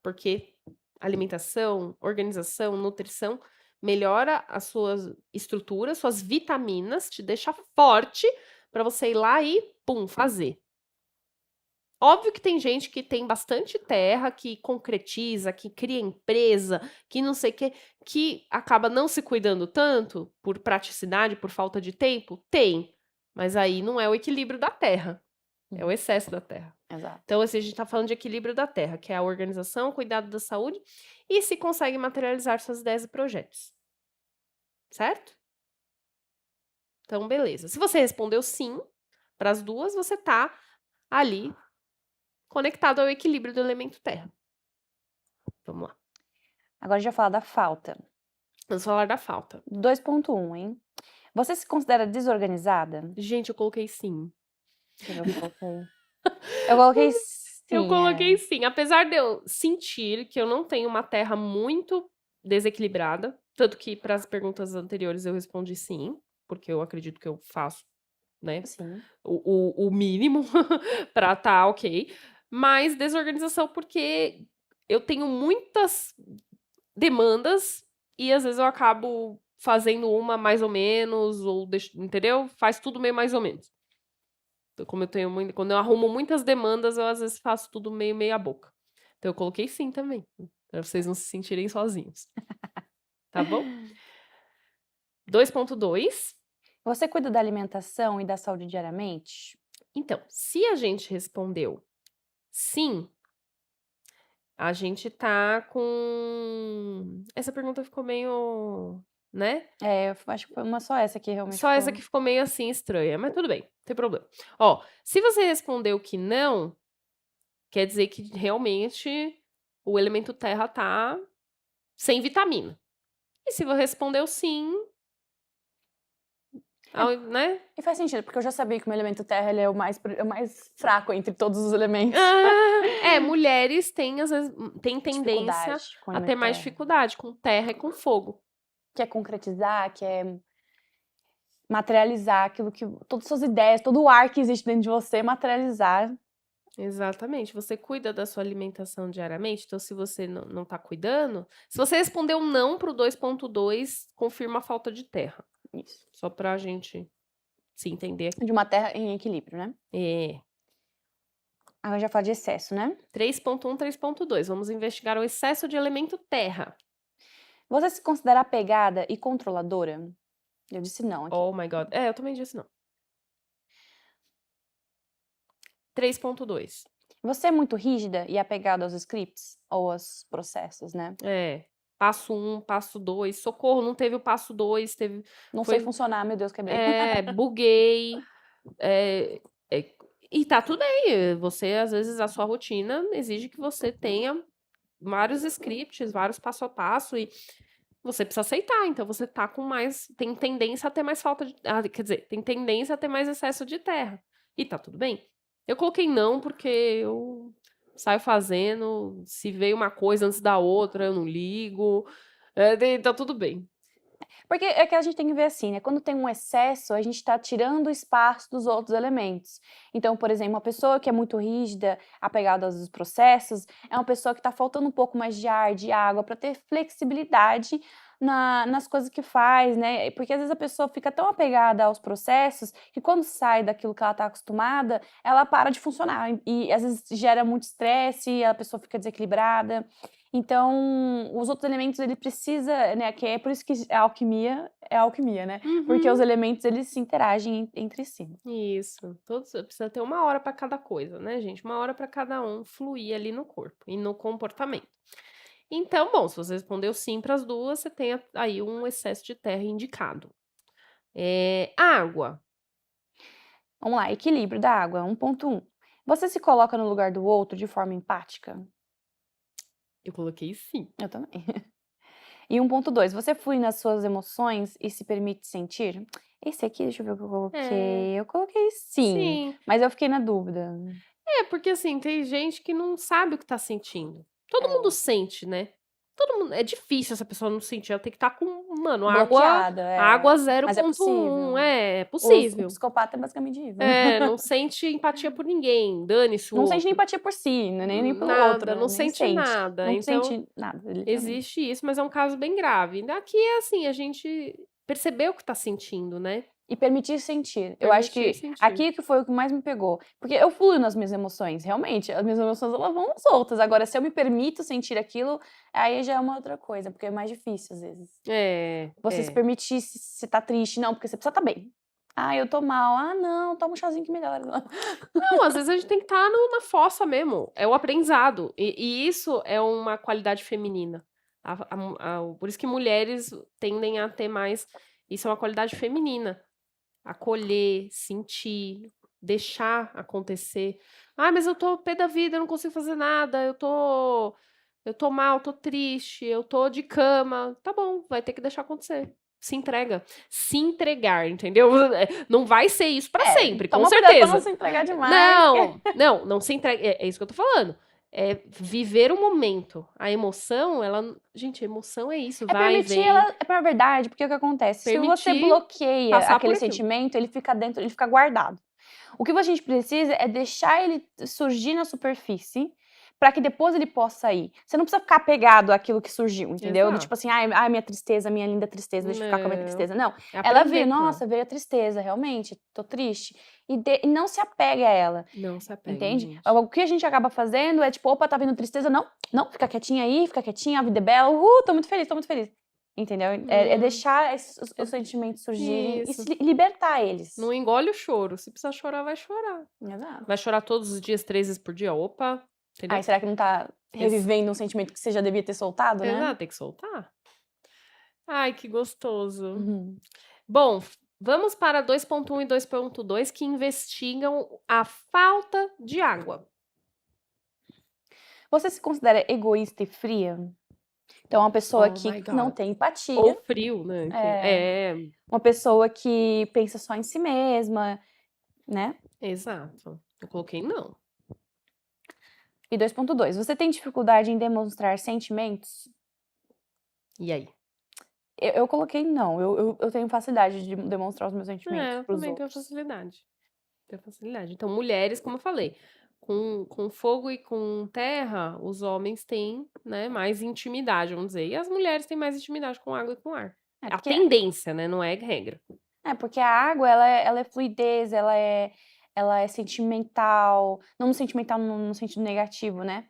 porque alimentação, organização, nutrição melhora as suas estruturas, suas vitaminas, te deixa forte para você ir lá e pum, fazer. Óbvio que tem gente que tem bastante terra, que concretiza, que cria empresa, que não sei o quê, que acaba não se cuidando tanto por praticidade, por falta de tempo? Tem. Mas aí não é o equilíbrio da terra, é o excesso da terra. Exato. Então, assim, a gente está falando de equilíbrio da terra, que é a organização, o cuidado da saúde e se consegue materializar suas ideias e projetos. Certo? Então, beleza. Se você respondeu sim para as duas, você tá ali conectado ao equilíbrio do elemento terra. Vamos lá. Agora a gente vai falar da falta. Vamos falar da falta. 2.1, hein? Você se considera desorganizada? Gente, eu coloquei sim. Eu coloquei. Eu coloquei Eu sim, coloquei sim. Apesar de eu sentir que eu não tenho uma terra muito desequilibrada, tanto que para as perguntas anteriores eu respondi sim, porque eu acredito que eu faço, né, Sim. o mínimo para tá ok. Mas desorganização porque eu tenho muitas demandas e às vezes eu acabo fazendo uma mais ou menos, ou entendeu? Faz tudo meio mais ou menos. Então, como eu tenho muito, quando eu arrumo muitas demandas, eu às vezes faço tudo meio meia boca. Então eu coloquei sim também, para vocês não se sentirem sozinhos. Tá bom? 2.2. Você cuida da alimentação e da saúde diariamente? Então, se a gente respondeu sim, a gente tá com essa pergunta ficou meio, né? É, eu acho que foi só essa que realmente Só essa ficou. que ficou meio assim estranha, mas tudo bem, não tem problema. Ó, se você respondeu que não, quer dizer que realmente o elemento terra tá sem vitamina. E se você respondeu sim, né? E faz sentido, porque eu já sabia que o meu elemento terra ele é o mais fraco entre todos os elementos. Mulheres têm, às vezes, têm tendência Dificuldade com o a ter elemento mais terra. dificuldade com terra e com fogo. Quer concretizar, quer materializar aquilo que. Todas as suas ideias, todo o ar que existe dentro de você, materializar. Exatamente. Você cuida da sua alimentação diariamente, então se você não tá cuidando, se você respondeu não pro 2.2, confirma a falta de terra. Isso. Só pra gente se entender aqui. De uma terra em equilíbrio, né? É. Agora já fala de excesso, né? 3.1, 3.2. Vamos investigar o excesso de elemento terra. Você se considera apegada e controladora? Eu disse não aqui. Oh my God. É, eu também disse não. 3.2. Você é muito rígida e apegada aos scripts ou aos processos, né? É. Passo 1, passo 2. Socorro, não teve o passo 2, teve. Não sei Foi. funcionar, meu Deus, quebrei. Buguei. é, é, e tá tudo bem. Você, às vezes, a sua rotina exige que você tenha vários scripts, vários passo a passo, e você precisa aceitar. Então, você tá com mais. Tem tendência a ter mais falta de. Quer dizer, tem tendência a ter mais excesso de terra. E tá tudo bem. Eu coloquei não porque eu saio fazendo. Se veio uma coisa antes da outra, eu não ligo. Tá tudo bem. Porque é que a gente tem que ver assim, né? Quando tem um excesso, a gente está tirando espaço dos outros elementos. Então, por exemplo, uma pessoa que é muito rígida, apegada aos processos, é uma pessoa que está faltando um pouco mais de ar, de água, para ter flexibilidade nas coisas que faz, né? Porque às vezes a pessoa fica tão apegada aos processos que quando sai daquilo que ela está acostumada, ela para de funcionar. E às vezes gera muito estresse, a pessoa fica desequilibrada. Então, os outros elementos ele precisa, né, que é por isso que a alquimia, né? Porque os elementos eles se interagem entre si. Isso. Todos precisa ter 1 hora para cada coisa, né, gente? 1 hora para cada um fluir ali no corpo e no comportamento. Então, bom, se você respondeu sim para as duas, você tem aí um excesso de terra indicado. Água. Vamos lá, equilíbrio da água, 1.1. Você se coloca no lugar do outro de forma empática? Eu coloquei sim. Eu também. E 1.2, você flui nas suas emoções e se permite sentir? Esse aqui, deixa eu ver o que eu É, coloquei. Eu coloquei sim, sim. mas eu fiquei na dúvida. Porque assim, tem gente que não sabe o que tá sentindo. Todo mundo É. sente, né? Todo mundo. É difícil essa pessoa não sentir. Ela tem que estar com, mano, Bloqueada, água mas é 0.1. possível. É O possível. psicopata é basicamente isso. Não sente empatia por ninguém. Dane-se o Não sente nem outro. empatia por si, né, nem pelo outro, Nada, né? não Nem sente sente. nada. Não Então, sente nada, literalmente. existe isso, mas é um caso bem grave. Aqui é assim, a gente percebeu o que tá sentindo, né? E permitir sentir. Eu acho Permitir que sentir. aqui que foi o que mais me pegou. Porque eu fluio nas minhas emoções, realmente. As minhas emoções, elas vão soltas. Agora, se eu me permito sentir aquilo, aí já é uma outra coisa, porque é mais difícil, às vezes. Você se permitir se tá triste. Não, porque você precisa estar bem. Ah, eu tô mal. Ah, não, toma um chazinho que melhora. Não, às vezes a gente tem que estar na fossa mesmo. É o aprendizado. E isso é uma qualidade feminina. Por isso que mulheres tendem a ter mais. Isso é uma qualidade feminina. Acolher, sentir, deixar acontecer. Ah, mas eu tô pé da vida, eu não consigo fazer nada, eu tô mal, tô triste, eu tô de cama. Tá bom, vai ter que deixar acontecer. Se entrega. Se entregar, entendeu? Não vai ser isso pra sempre, com Toma cuidado pra não certeza. se entregar demais. Não se entrega. É isso que eu tô falando. É viver o momento. A emoção, ela. Gente, a emoção é isso, É vai e permitir vem. ela, é verdade, porque o que acontece? Se você Permitir bloqueia passar por aquele aquilo. sentimento, ele fica dentro, ele fica guardado. O que a gente precisa é deixar ele surgir na superfície para que depois ele possa sair. Você não precisa ficar apegado àquilo que surgiu, entendeu? Do tipo Exato. assim, ai, minha tristeza, minha linda tristeza, deixa eu ficar com a minha Não. tristeza. Não. É Ela aprender veio, com ela. nossa, veio a tristeza, realmente, tô triste. E não se apegue a ela, Não se apeguem, entende? gente. O que a gente acaba fazendo é tipo, opa, tá vindo tristeza, não, fica quietinha aí, fica quietinha, a vida é bela, tô muito feliz, tô muito feliz. Entendeu? É deixar os sentimentos surgirem e Isso. libertar eles. Não engole o choro. Se precisar chorar, vai chorar. Exato. Vai chorar todos os dias, 3 vezes por dia. Opa, entendeu? Ai, será que não tá revivendo um sentimento que você já devia ter soltado, né? Exato, tem que soltar. Ai, que gostoso. Uhum. Bom, vamos para 2.1 e 2.2 que investigam a falta de água. Você se considera egoísta e fria? Então, uma pessoa Oh que my não God. tem empatia. Ou frio, né? Uma pessoa que pensa só em si mesma, né? Exato. Eu coloquei não. E 2.2, você tem dificuldade em demonstrar sentimentos? E aí? Eu coloquei não, eu tenho facilidade de demonstrar os meus sentimentos Eu pros também tenho outros. facilidade. Tenho facilidade. Então, mulheres, como eu falei, com fogo e com terra, os homens têm, né, mais intimidade, vamos dizer. E as mulheres têm mais intimidade com água e com ar. É A porque, tendência, né? Não é regra. porque a água, ela é fluidez, ela é sentimental, não no sentimental no sentido negativo, né?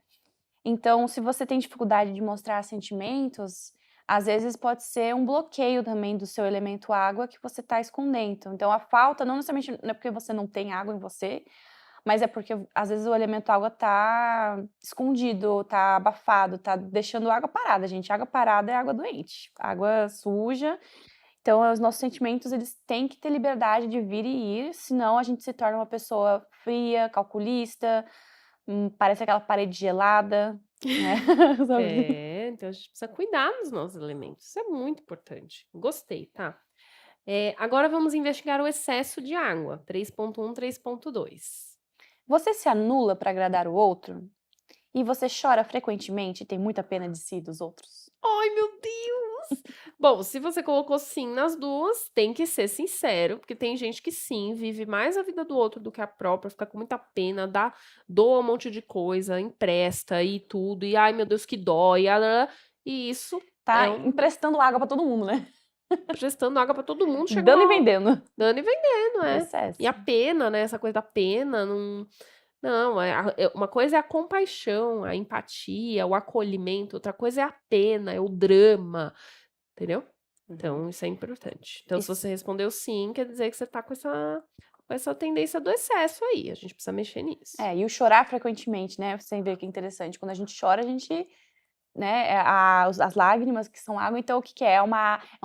Então, se você tem dificuldade de mostrar sentimentos, às vezes pode ser um bloqueio também do seu elemento água que você está escondendo. Então, a falta não necessariamente não é porque você não tem água em você, mas é porque às vezes o elemento água tá escondido, tá abafado, tá deixando água parada, gente. Água parada é água doente, água suja. Então, os nossos sentimentos, eles têm que ter liberdade de vir e ir, senão a gente se torna uma pessoa fria, calculista, parece aquela parede gelada, né? Então a gente precisa cuidar dos nossos elementos. Isso é muito importante. Gostei, tá? Agora vamos investigar o excesso de água. 3.1, 3.2. Você se anula para agradar o outro? E você chora frequentemente e tem muita pena de si e dos outros? Ai, meu Deus! Bom, se você colocou sim nas duas, tem que ser sincero, porque tem gente que sim, vive mais a vida do outro do que a própria, fica com muita pena, doa um monte de coisa, empresta e tudo, e ai meu Deus, que dói, e isso Tá emprestando água para todo mundo, né? prestando água pra todo mundo, chega Dando e uma hora, vendendo. dando e vendendo, Excesso. E a pena, né, essa coisa da pena, não, uma coisa é a compaixão, a empatia, o acolhimento, outra coisa é a pena, é o drama, entendeu? Então, isso é importante. Então, se você respondeu sim, quer dizer que você tá com essa tendência do excesso aí. A gente precisa mexer nisso. E o chorar frequentemente, né? Você vê que é interessante. Quando a gente chora, a gente né, as lágrimas que são água, então o que que é? É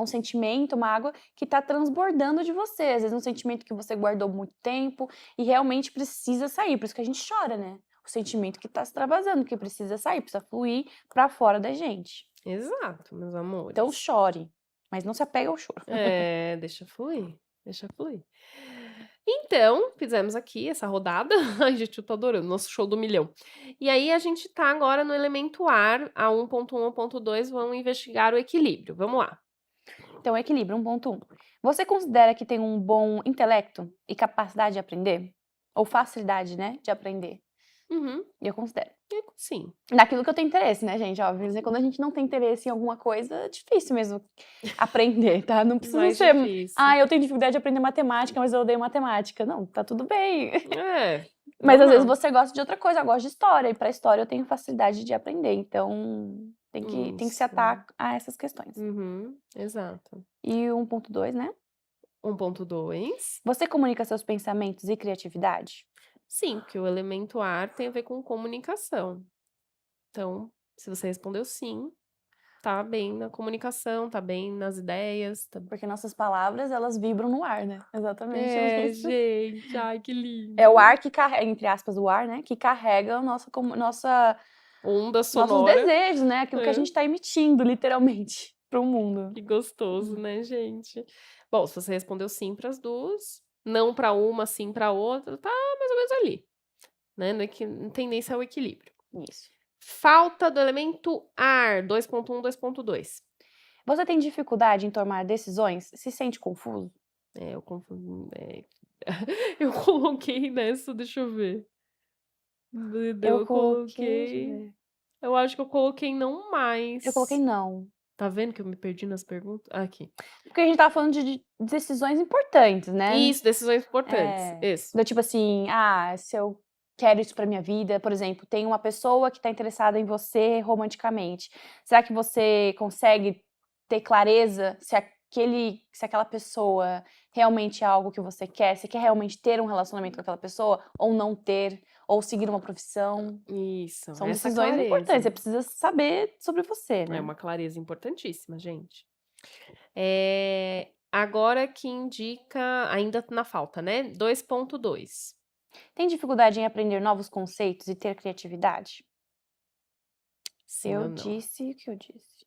um sentimento, uma água que tá transbordando de você, às vezes um sentimento que você guardou muito tempo e realmente precisa sair, por isso que a gente chora, né, o sentimento que tá extravasando, que precisa sair, precisa fluir pra fora da gente. Exato, meus Então amores. chore, mas não se apegue ao choro. É, deixa fluir, deixa fluir. Então, fizemos aqui essa rodada. Ai, gente, eu tô adorando, nosso show do milhão. E aí, a gente tá agora no elemento ar, a 1.1 e 1.2 vão investigar o equilíbrio. Vamos lá. Então equilíbrio, 1.1. Você considera que tem um bom intelecto e capacidade de aprender? Ou facilidade, né, de aprender? Uhum, Eu considero. sim. Naquilo que eu tenho interesse, né, gente, óbvio, né, quando a gente não tem interesse em alguma coisa, é difícil mesmo aprender, tá, não precisa Mais ser: difícil. "Ah, eu tenho dificuldade de aprender matemática, mas eu odeio matemática", não, tá tudo bem. É, Mas às vezes normal. você gosta de outra coisa, eu gosto de história, e pra história eu tenho facilidade de aprender, então tem que se Isso. atar a essas questões. Uhum, exato. E o 1.2, né, 1.2. você comunica seus pensamentos e criatividade? Sim, porque o elemento ar tem a ver com comunicação. Então, se você respondeu sim, tá bem na comunicação, tá bem nas ideias, tá... Porque nossas palavras, elas vibram no ar, né, exatamente É, isso. gente, ai que É o lindo. ar que carrega, entre aspas, o ar, né, que carrega a Onda nossos sonora. desejos, né, aquilo que a É, gente tá emitindo, literalmente, para o mundo. que gostoso, né, gente? Bom, se você respondeu sim para as duas, não para uma, sim para outra, tá mais ou menos ali, né? Tendência ao equilíbrio. Isso. Falta do elemento ar, 2.1, 2.2. Você tem dificuldade em tomar decisões? Se sente confuso? É, eu confundo. Eu coloquei nessa, deixa eu ver. Eu Eu coloquei, deixa eu coloquei. ver, Eu acho que eu coloquei não eu coloquei mais. não. Tá vendo que eu me perdi nas perguntas? Aqui. Porque a gente estava falando de decisões importantes, né. Isso, decisões importantes. É, Isso. do tipo assim, se eu quero isso pra minha vida, por exemplo, tem uma pessoa que tá interessada em você romanticamente. Será que você consegue ter clareza se aquela pessoa realmente é algo que você quer? Você quer realmente ter um relacionamento com aquela pessoa ou não ter, ou seguir uma profissão? Isso, São essa decisões importantes, clareza. você precisa saber sobre você, É né. uma clareza importantíssima, gente. Agora que indica, ainda na falta, né? 2.2. Tem dificuldade em aprender novos conceitos e ter criatividade? Sim Eu ou não? disse o que eu disse.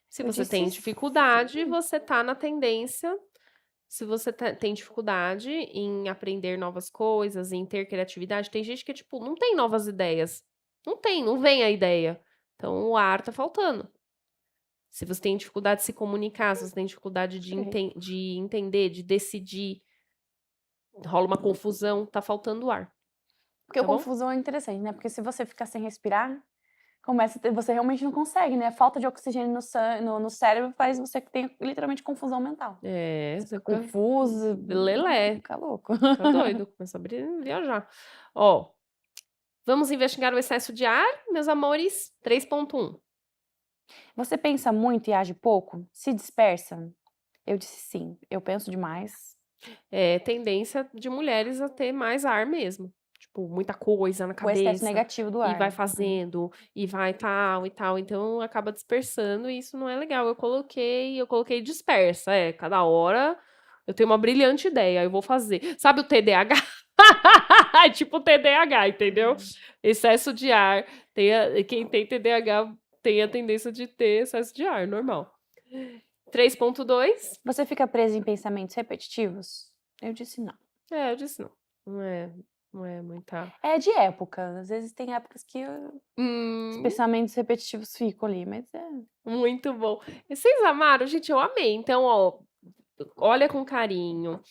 Se Eu você disse tem dificuldade, sim. você tá na tendência. Se você tem dificuldade em aprender novas coisas, em ter criatividade, tem gente que, tipo, não tem novas ideias. Não tem, não vem a ideia. Então, o ar tá faltando. Se você tem dificuldade de se comunicar, se você tem dificuldade Sei. de entender, de decidir, rola uma confusão, tá faltando ar, Porque a tá bom? confusão é interessante, né, porque se você ficar sem respirar, começa a ter você realmente não consegue, né, a falta de oxigênio no cérebro faz você ter literalmente confusão mental. É, Você você fica fica confuso, lelé, fica louco. fica doido, começa a viajar. Ó, vamos investigar o excesso de ar, meus amores? 3.1. Você pensa muito e age pouco? Se dispersa? Eu disse sim, eu penso demais. É tendência de mulheres a ter mais ar mesmo. Tipo, muita coisa na O excesso cabeça, negativo do e vai ar. fazendo, e vai tal e tal. Então acaba dispersando e isso não é legal. Eu coloquei dispersa. Cada hora eu tenho uma brilhante ideia, eu vou fazer. Sabe o TDAH? Tipo o TDAH, entendeu? Excesso de ar. Quem tem TDAH tem a tendência de ter excesso de ar, normal. 3.2. Você fica presa em pensamentos repetitivos? Eu disse não. Eu disse não. Não é muita. É de época, às vezes tem épocas que os Hum, pensamentos repetitivos ficam ali, mas muito bom. E vocês amaram? Gente, eu amei. Então, ó, olha com carinho,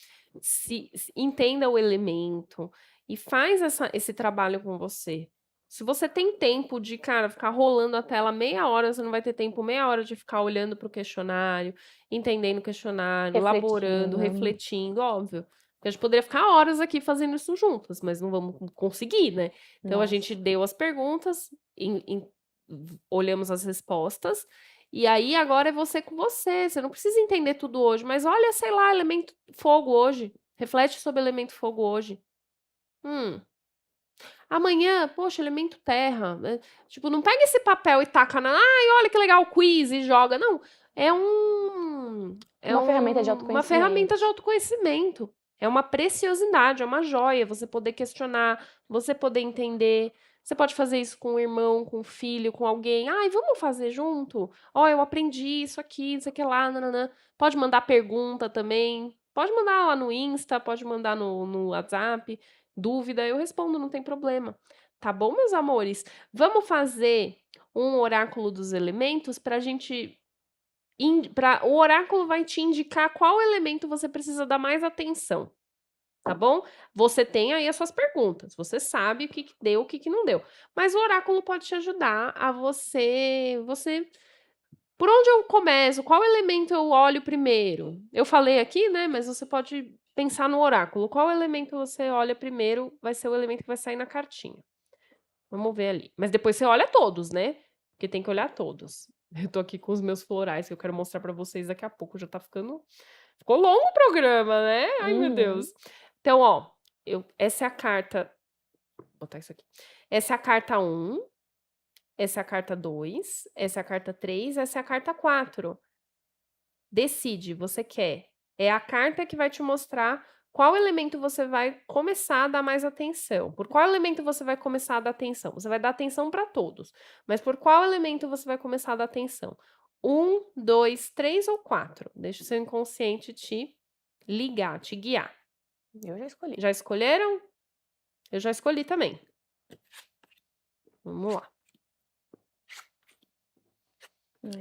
entenda o elemento e faz esse trabalho com você. Se você tem tempo de, cara, ficar rolando a tela meia hora, você não vai ter tempo meia hora de ficar olhando para o questionário, entendendo o questionário, elaborando, refletindo. refletindo, óbvio. Porque a gente poderia ficar horas aqui fazendo isso juntas, mas não vamos conseguir, né? Então a gente Nossa. deu as perguntas, olhamos as respostas, e aí agora é você com você. Você não precisa entender tudo hoje, mas olha, sei lá, elemento fogo hoje. Reflete sobre elemento fogo hoje. Hum, Amanhã, poxa, elemento terra, né? Tipo, não pega esse papel e taca na. Ai, olha que legal, quiz e joga. Não, é Uma ferramenta de uma ferramenta de autoconhecimento. autoconhecimento. É uma preciosidade, é uma joia. Você poder questionar, você poder entender. Você pode fazer isso com o irmão, com o filho, com alguém. Ai, vamos fazer junto? Ó, eu aprendi isso aqui, isso aqui lá, nananã. Pode mandar pergunta também. Pode mandar lá no Insta, pode mandar no WhatsApp. Dúvida, eu respondo, não tem problema. Tá bom, meus amores? Vamos fazer um oráculo dos elementos para a gente. O oráculo vai te indicar qual elemento você precisa dar mais atenção. Tá bom? Você tem aí as suas perguntas. Você sabe o que deu, o que não deu. Mas o oráculo pode te ajudar a você. Por onde eu começo? Qual elemento eu olho primeiro? Eu falei aqui, né? Mas você pode pensar no oráculo. Qual elemento você olha primeiro vai ser o elemento que vai sair na cartinha. Vamos ver ali. Mas depois você olha todos, né? Porque tem que olhar todos. Eu tô aqui com os meus florais que eu quero mostrar pra vocês daqui a pouco. Já tá ficando. Ficou longo o programa, né? Ai, meu Deus. Então, ó, essa é a carta. Vou botar isso aqui. Essa é a carta 1. Essa é a carta 2. Essa é a carta 3. Essa é a carta 4. Decide, você quer. É a carta que vai te mostrar qual elemento você vai começar a dar mais atenção. Por qual elemento você vai começar a dar atenção? Você vai dar atenção para todos, mas por qual elemento você vai começar a dar atenção? 1, 2, 3 ou 4? Deixa o seu inconsciente te ligar, te guiar. Eu já escolhi. Já escolheram? Eu já escolhi também. Vamos lá.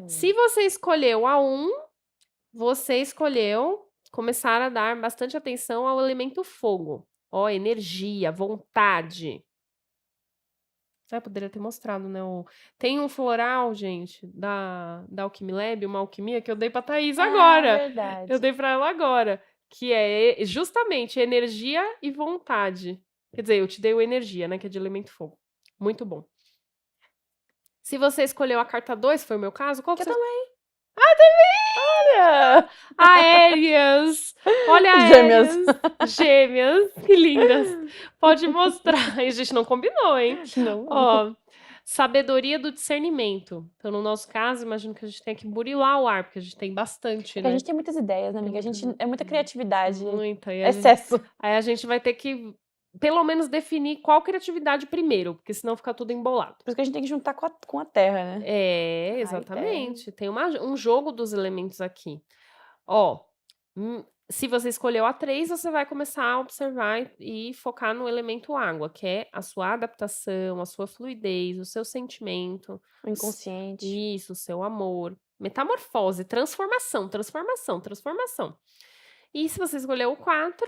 Se você escolheu a 1, você escolheu começar a dar bastante atenção ao elemento fogo. Ó, energia, vontade. Ah, poderia ter mostrado, né? Tem um floral, gente, da Alquimilab, uma alquimia, que eu dei pra Thaís agora. Verdade. Eu dei pra ela agora. Que é justamente energia e vontade. Quer dizer, eu te dei o energia, né? Que é de elemento fogo. Muito bom. Se você escolheu a carta 2, foi o meu caso, qual que Eu você... também. Ah, também! Olha! Aéreas! Olha, Gêmeas. aéreas! Gêmeas, que lindas! Pode mostrar. A gente não combinou, hein? Não. Ó, sabedoria do discernimento. Então, no nosso caso, imagino que a gente tem que burilar o ar, porque a gente tem bastante, É que a né? gente tem muitas ideias, né, amiga? A gente é muita criatividade. Muita. Excesso. Aí a gente vai ter que, pelo menos, definir qual criatividade primeiro, porque senão fica tudo embolado. Por isso que a gente tem que juntar com a terra, né? É, exatamente. Tem um jogo dos elementos aqui. Ó, se você escolheu a 3, você vai começar a observar e focar no elemento água, que é a sua adaptação, a sua fluidez, o seu sentimento. O inconsciente. Isso, o seu amor. Metamorfose, transformação, transformação, transformação. E se você escolheu o 4,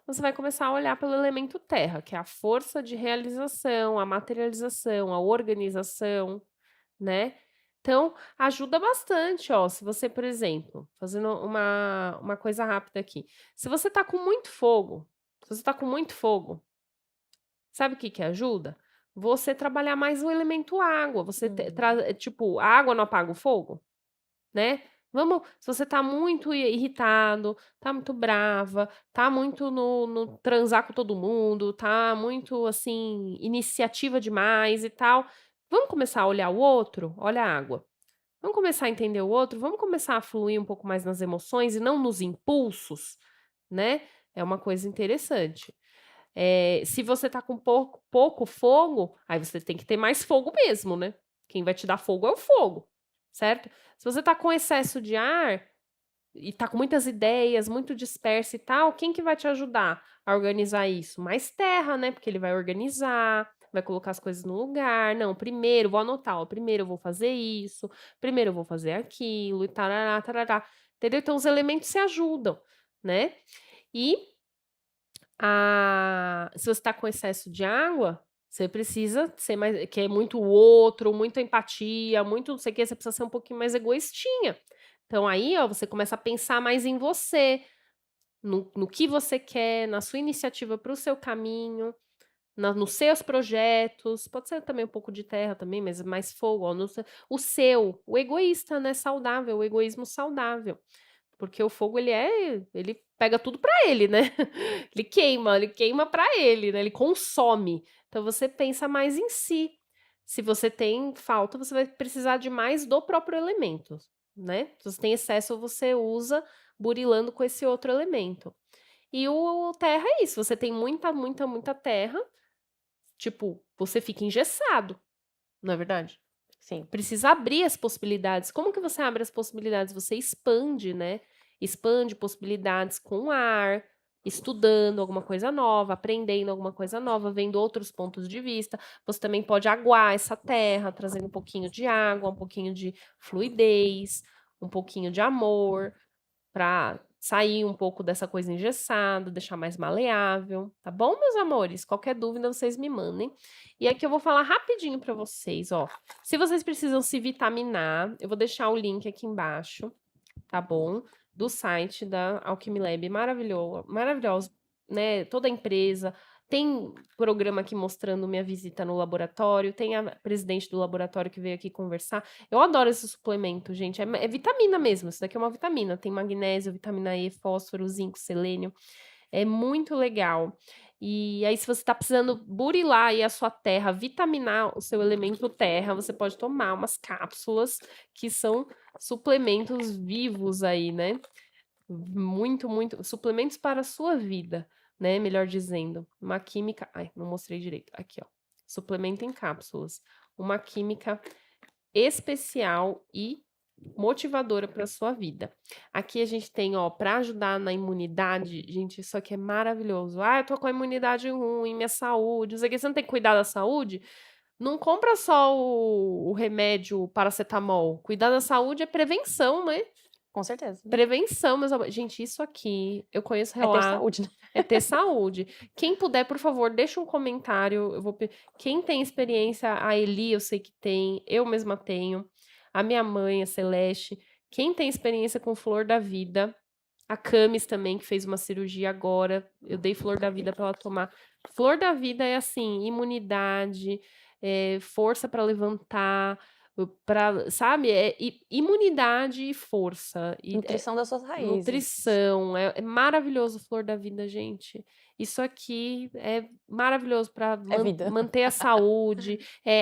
você vai começar a olhar pelo elemento terra, que é a força de realização, a materialização, a organização, né? Então, ajuda bastante, ó. Se você, por exemplo, fazendo uma coisa rápida aqui. Se você tá com muito fogo, sabe o que ajuda? Você trabalhar mais o elemento água. Você, tipo, a água não apaga o fogo, né? Se você tá muito irritado, tá muito brava, tá muito no transar com todo mundo, tá muito, assim, iniciativa demais e tal, vamos começar a olhar o outro? Olha a água. Vamos começar a entender o outro? Vamos começar a fluir um pouco mais nas emoções e não nos impulsos, né? É uma coisa interessante. Se você tá com pouco fogo, aí você tem que ter mais fogo mesmo, né? Quem vai te dar fogo é o fogo, certo? Se você tá com excesso de ar e tá com muitas ideias, muito disperso e tal, quem que vai te ajudar a organizar isso? Mais terra, né? Porque ele vai organizar, vai colocar as coisas no lugar. Não, primeiro, vou anotar, ó, primeiro eu vou fazer isso, primeiro eu vou fazer aquilo e tarará, tarará. Entendeu? Então os elementos se ajudam, né? E se você tá com excesso de água, você precisa ser mais, que é muito o outro, muita empatia, muito não sei o que, você precisa ser um pouquinho mais egoístinha. Então aí, ó, você começa a pensar mais em você, no que você quer, na sua iniciativa para o seu caminho, nos seus projetos. Pode ser também um pouco de terra também, mas mais fogo, ó, o egoísta, né, saudável, o egoísmo saudável. Porque o fogo ele pega tudo pra ele, né? Ele queima pra ele, né? Ele consome, Então você pensa mais em si. Se você tem falta, você vai precisar de mais do próprio elemento, né? Se você tem excesso, você usa burilando com esse outro elemento. E o terra é isso, você tem muita, muita, muita terra, tipo, você fica engessado, não é verdade? Sim. Precisa abrir as possibilidades. Como que você abre as possibilidades? Você expande, né? Expande possibilidades com ar, estudando alguma coisa nova, aprendendo alguma coisa nova, vendo outros pontos de vista. Você também pode aguar essa terra, trazendo um pouquinho de água, um pouquinho de fluidez, um pouquinho de amor, para sair um pouco dessa coisa engessada, deixar mais maleável, tá bom, meus amores? Qualquer dúvida vocês me mandem. E aqui eu vou falar rapidinho para vocês, ó. Se vocês precisam se vitaminar, eu vou deixar o link aqui embaixo, tá bom? Do site da Alquimilab, maravilhoso, né? Toda a empresa. Tem programa aqui mostrando minha visita no laboratório, tem a presidente do laboratório que veio aqui conversar. Eu adoro esse suplemento, gente. É vitamina mesmo, isso daqui é uma vitamina. Tem magnésio, vitamina E, fósforo, zinco, selênio. É muito legal. E aí, se você está precisando burilar aí a sua terra, vitaminar o seu elemento terra, você pode tomar umas cápsulas que são suplementos vivos aí, né? Muito, muito. Suplementos para a sua vida, né? Melhor dizendo. Uma química. Ai, não mostrei direito. Aqui, ó. Suplemento em cápsulas. Uma química especial e motivadora para sua vida. Aqui a gente tem, ó, para ajudar na imunidade, gente, isso aqui é maravilhoso. Ah, eu tô com a imunidade ruim, minha saúde, não sei o que, você não tem que cuidar da saúde? Não compra só o remédio paracetamol. Cuidar da saúde é prevenção, né? Com certeza. Prevenção, meus amores. Gente, isso aqui, eu conheço É ter relato. saúde, né? É ter saúde. Quem puder, por favor, deixa um comentário. Quem tem experiência, a Eli, eu sei que tem, eu mesma tenho. A minha mãe, a Celeste. Quem tem experiência com flor da vida, a Camis também, que fez uma cirurgia agora. Eu dei flor da vida para ela tomar. Flor da vida é assim, imunidade, força para levantar, para, sabe? Imunidade e força. Nutrição das suas raízes. Nutrição, é maravilhoso flor da vida, gente. Isso aqui é maravilhoso para vida. manter a saúde,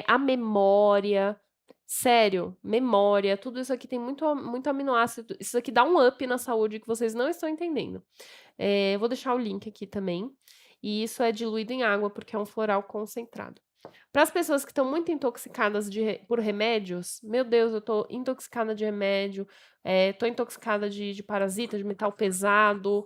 a memória. Sério, memória, tudo isso aqui tem muito aminoácido. Isso aqui dá um up na saúde que vocês não estão entendendo. Eu vou deixar o link aqui também. E isso é diluído em água, porque é um floral concentrado. Para as pessoas que estão muito intoxicadas por remédios, meu Deus, eu estou intoxicada de remédio, estou intoxicada de parasita, de metal pesado.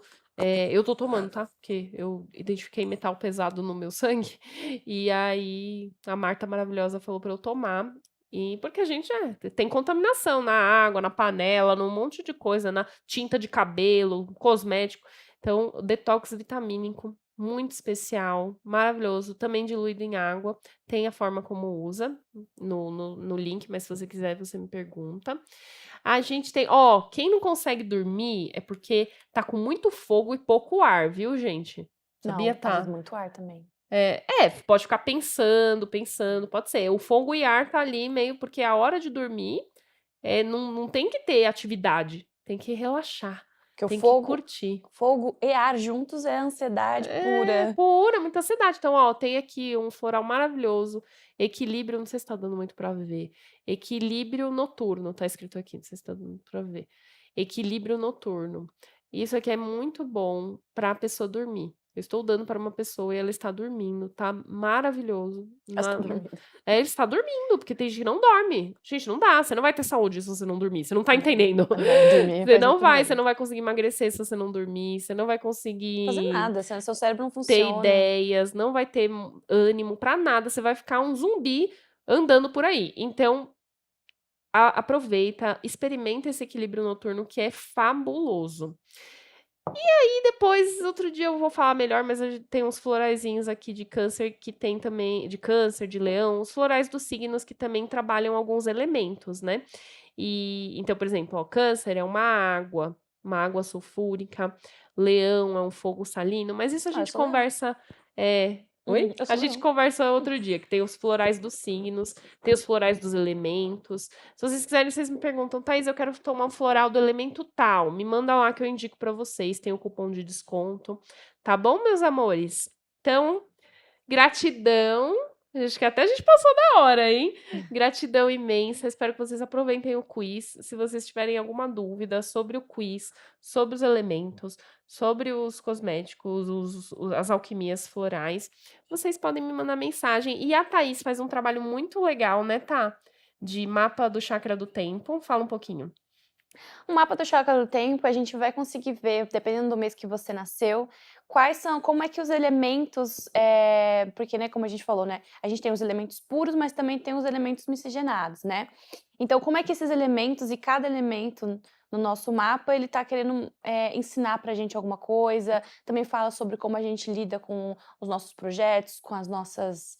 Eu tô tomando, tá? Porque eu identifiquei metal pesado no meu sangue. E aí a Marta maravilhosa falou para eu tomar. E porque a gente tem contaminação na água, na panela, num monte de coisa, na tinta de cabelo, cosmético. Então, detox vitamínico, muito especial, maravilhoso, também diluído em água. Tem a forma como usa no link, mas se você quiser, você me pergunta. A gente tem, ó, quem não consegue dormir é porque tá com muito fogo e pouco ar, viu, gente? Sabia, Não, tá? às vezes muito ar também. Pode ficar pensando, pode ser. O fogo e ar tá ali meio porque a hora de dormir não tem que ter atividade, tem que relaxar, Porque tem o que curtir. fogo e ar juntos é ansiedade pura. Pura, muita ansiedade. Então, ó, tem aqui um floral maravilhoso, equilíbrio, não sei se tá dando muito pra ver. Equilíbrio noturno, tá escrito aqui, não sei se tá dando pra ver. Equilíbrio noturno. Isso aqui é muito bom pra pessoa dormir. Eu estou dando para uma pessoa e ela está dormindo, tá maravilhoso. Ele está dormindo, porque tem gente que não dorme. Gente, não dá, você não vai ter saúde se você não dormir, você não tá entendendo. Você não vai conseguir emagrecer se você não dormir, você não vai conseguir fazer nada, seu cérebro não ter funciona. ideias, não vai ter ânimo pra nada, você vai ficar um zumbi andando por aí. Então, aproveita, experimenta esse equilíbrio noturno que é fabuloso. E depois, outro dia eu vou falar melhor, mas tem uns floraizinhos aqui de câncer que tem também, de câncer, de leão, os florais dos signos que também trabalham alguns elementos, né? E então, por exemplo, ó, câncer é uma água sulfúrica, leão é um fogo salino, mas isso a gente conversa. Oi? A gente conversa outro dia, que tem os florais dos signos, tem os florais dos elementos. Se vocês quiserem, vocês me perguntam, Thaís, eu quero tomar um floral do elemento tal. Me manda lá que eu indico pra vocês, tem o cupom de desconto. Tá bom, meus amores? Então, Gratidão. Acho que até a gente passou da hora, hein? Gratidão imensa. Espero que vocês aproveitem o quiz. Se vocês tiverem alguma dúvida sobre o quiz, sobre os elementos, sobre os cosméticos, as alquimias florais, vocês podem me mandar mensagem. E a Thaís faz um trabalho muito legal, né, Tá? De mapa do chakra do tempo. Fala um pouquinho. O mapa do chakra do tempo, a gente vai conseguir ver, dependendo do mês que você nasceu, quais são, como é que os elementos, porque, né, como a gente falou, né, a gente tem os elementos puros, mas também tem os elementos miscigenados, né? Então, como é que esses elementos e cada elemento no nosso mapa, ele tá querendo ensinar pra gente alguma coisa, também fala sobre como a gente lida com os nossos projetos, com as nossas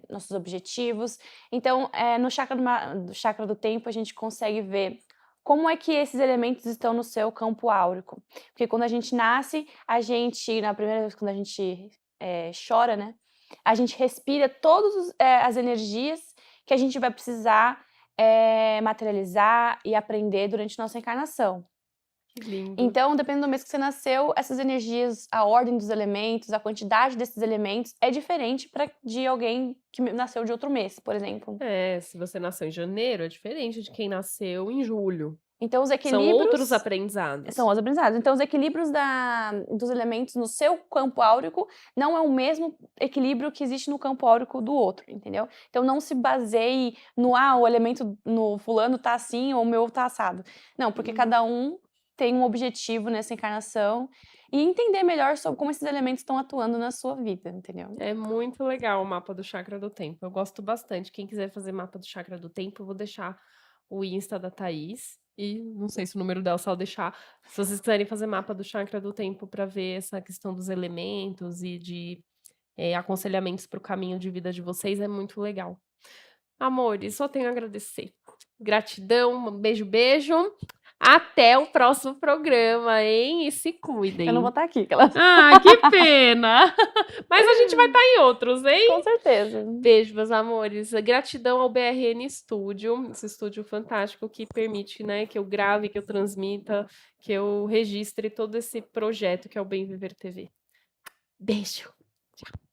nossos objetivos. Então, no do chakra do tempo, a gente consegue ver como é que esses elementos estão no seu campo áurico. Porque quando a gente nasce, na primeira vez quando a gente chora, né? A gente respira todas as energias que a gente vai precisar materializar e aprender durante nossa encarnação. Que lindo. Então, dependendo do mês que você nasceu, essas energias, a ordem dos elementos, a quantidade desses elementos é diferente de alguém que nasceu de outro mês, por exemplo. Se você nasceu em janeiro, é diferente de quem nasceu em julho. Então, os São equilíbrios outros aprendizados. são os aprendizados. Então, os equilíbrios dos elementos no seu campo áurico não é o mesmo equilíbrio que existe no campo áurico do outro, entendeu? Então, não se baseie o elemento no fulano tá assim ou o meu tá assado. Não, porque cada um tem um objetivo nessa encarnação e entender melhor sobre como esses elementos estão atuando na sua vida, entendeu? É muito legal o mapa do chakra do tempo. Eu gosto bastante. Quem quiser fazer mapa do chakra do tempo, eu vou deixar o Insta da Thaís. E não sei se o número dela, se ela deixar. Se vocês quiserem fazer mapa do chakra do tempo para ver essa questão dos elementos e de aconselhamentos para o caminho de vida de vocês, é muito legal. Amores, só tenho a agradecer. Gratidão, um beijo, beijo. Até o próximo programa, hein? E se cuidem. Eu não vou estar aqui, Ah, que pena! Mas a gente vai estar em outros, hein? Com certeza. Beijo, meus amores. Gratidão ao BRN Studio, esse estúdio fantástico que permite, né, que eu grave, que eu transmita, que eu registre todo esse projeto que é o Bem Viver TV. Beijo! Tchau!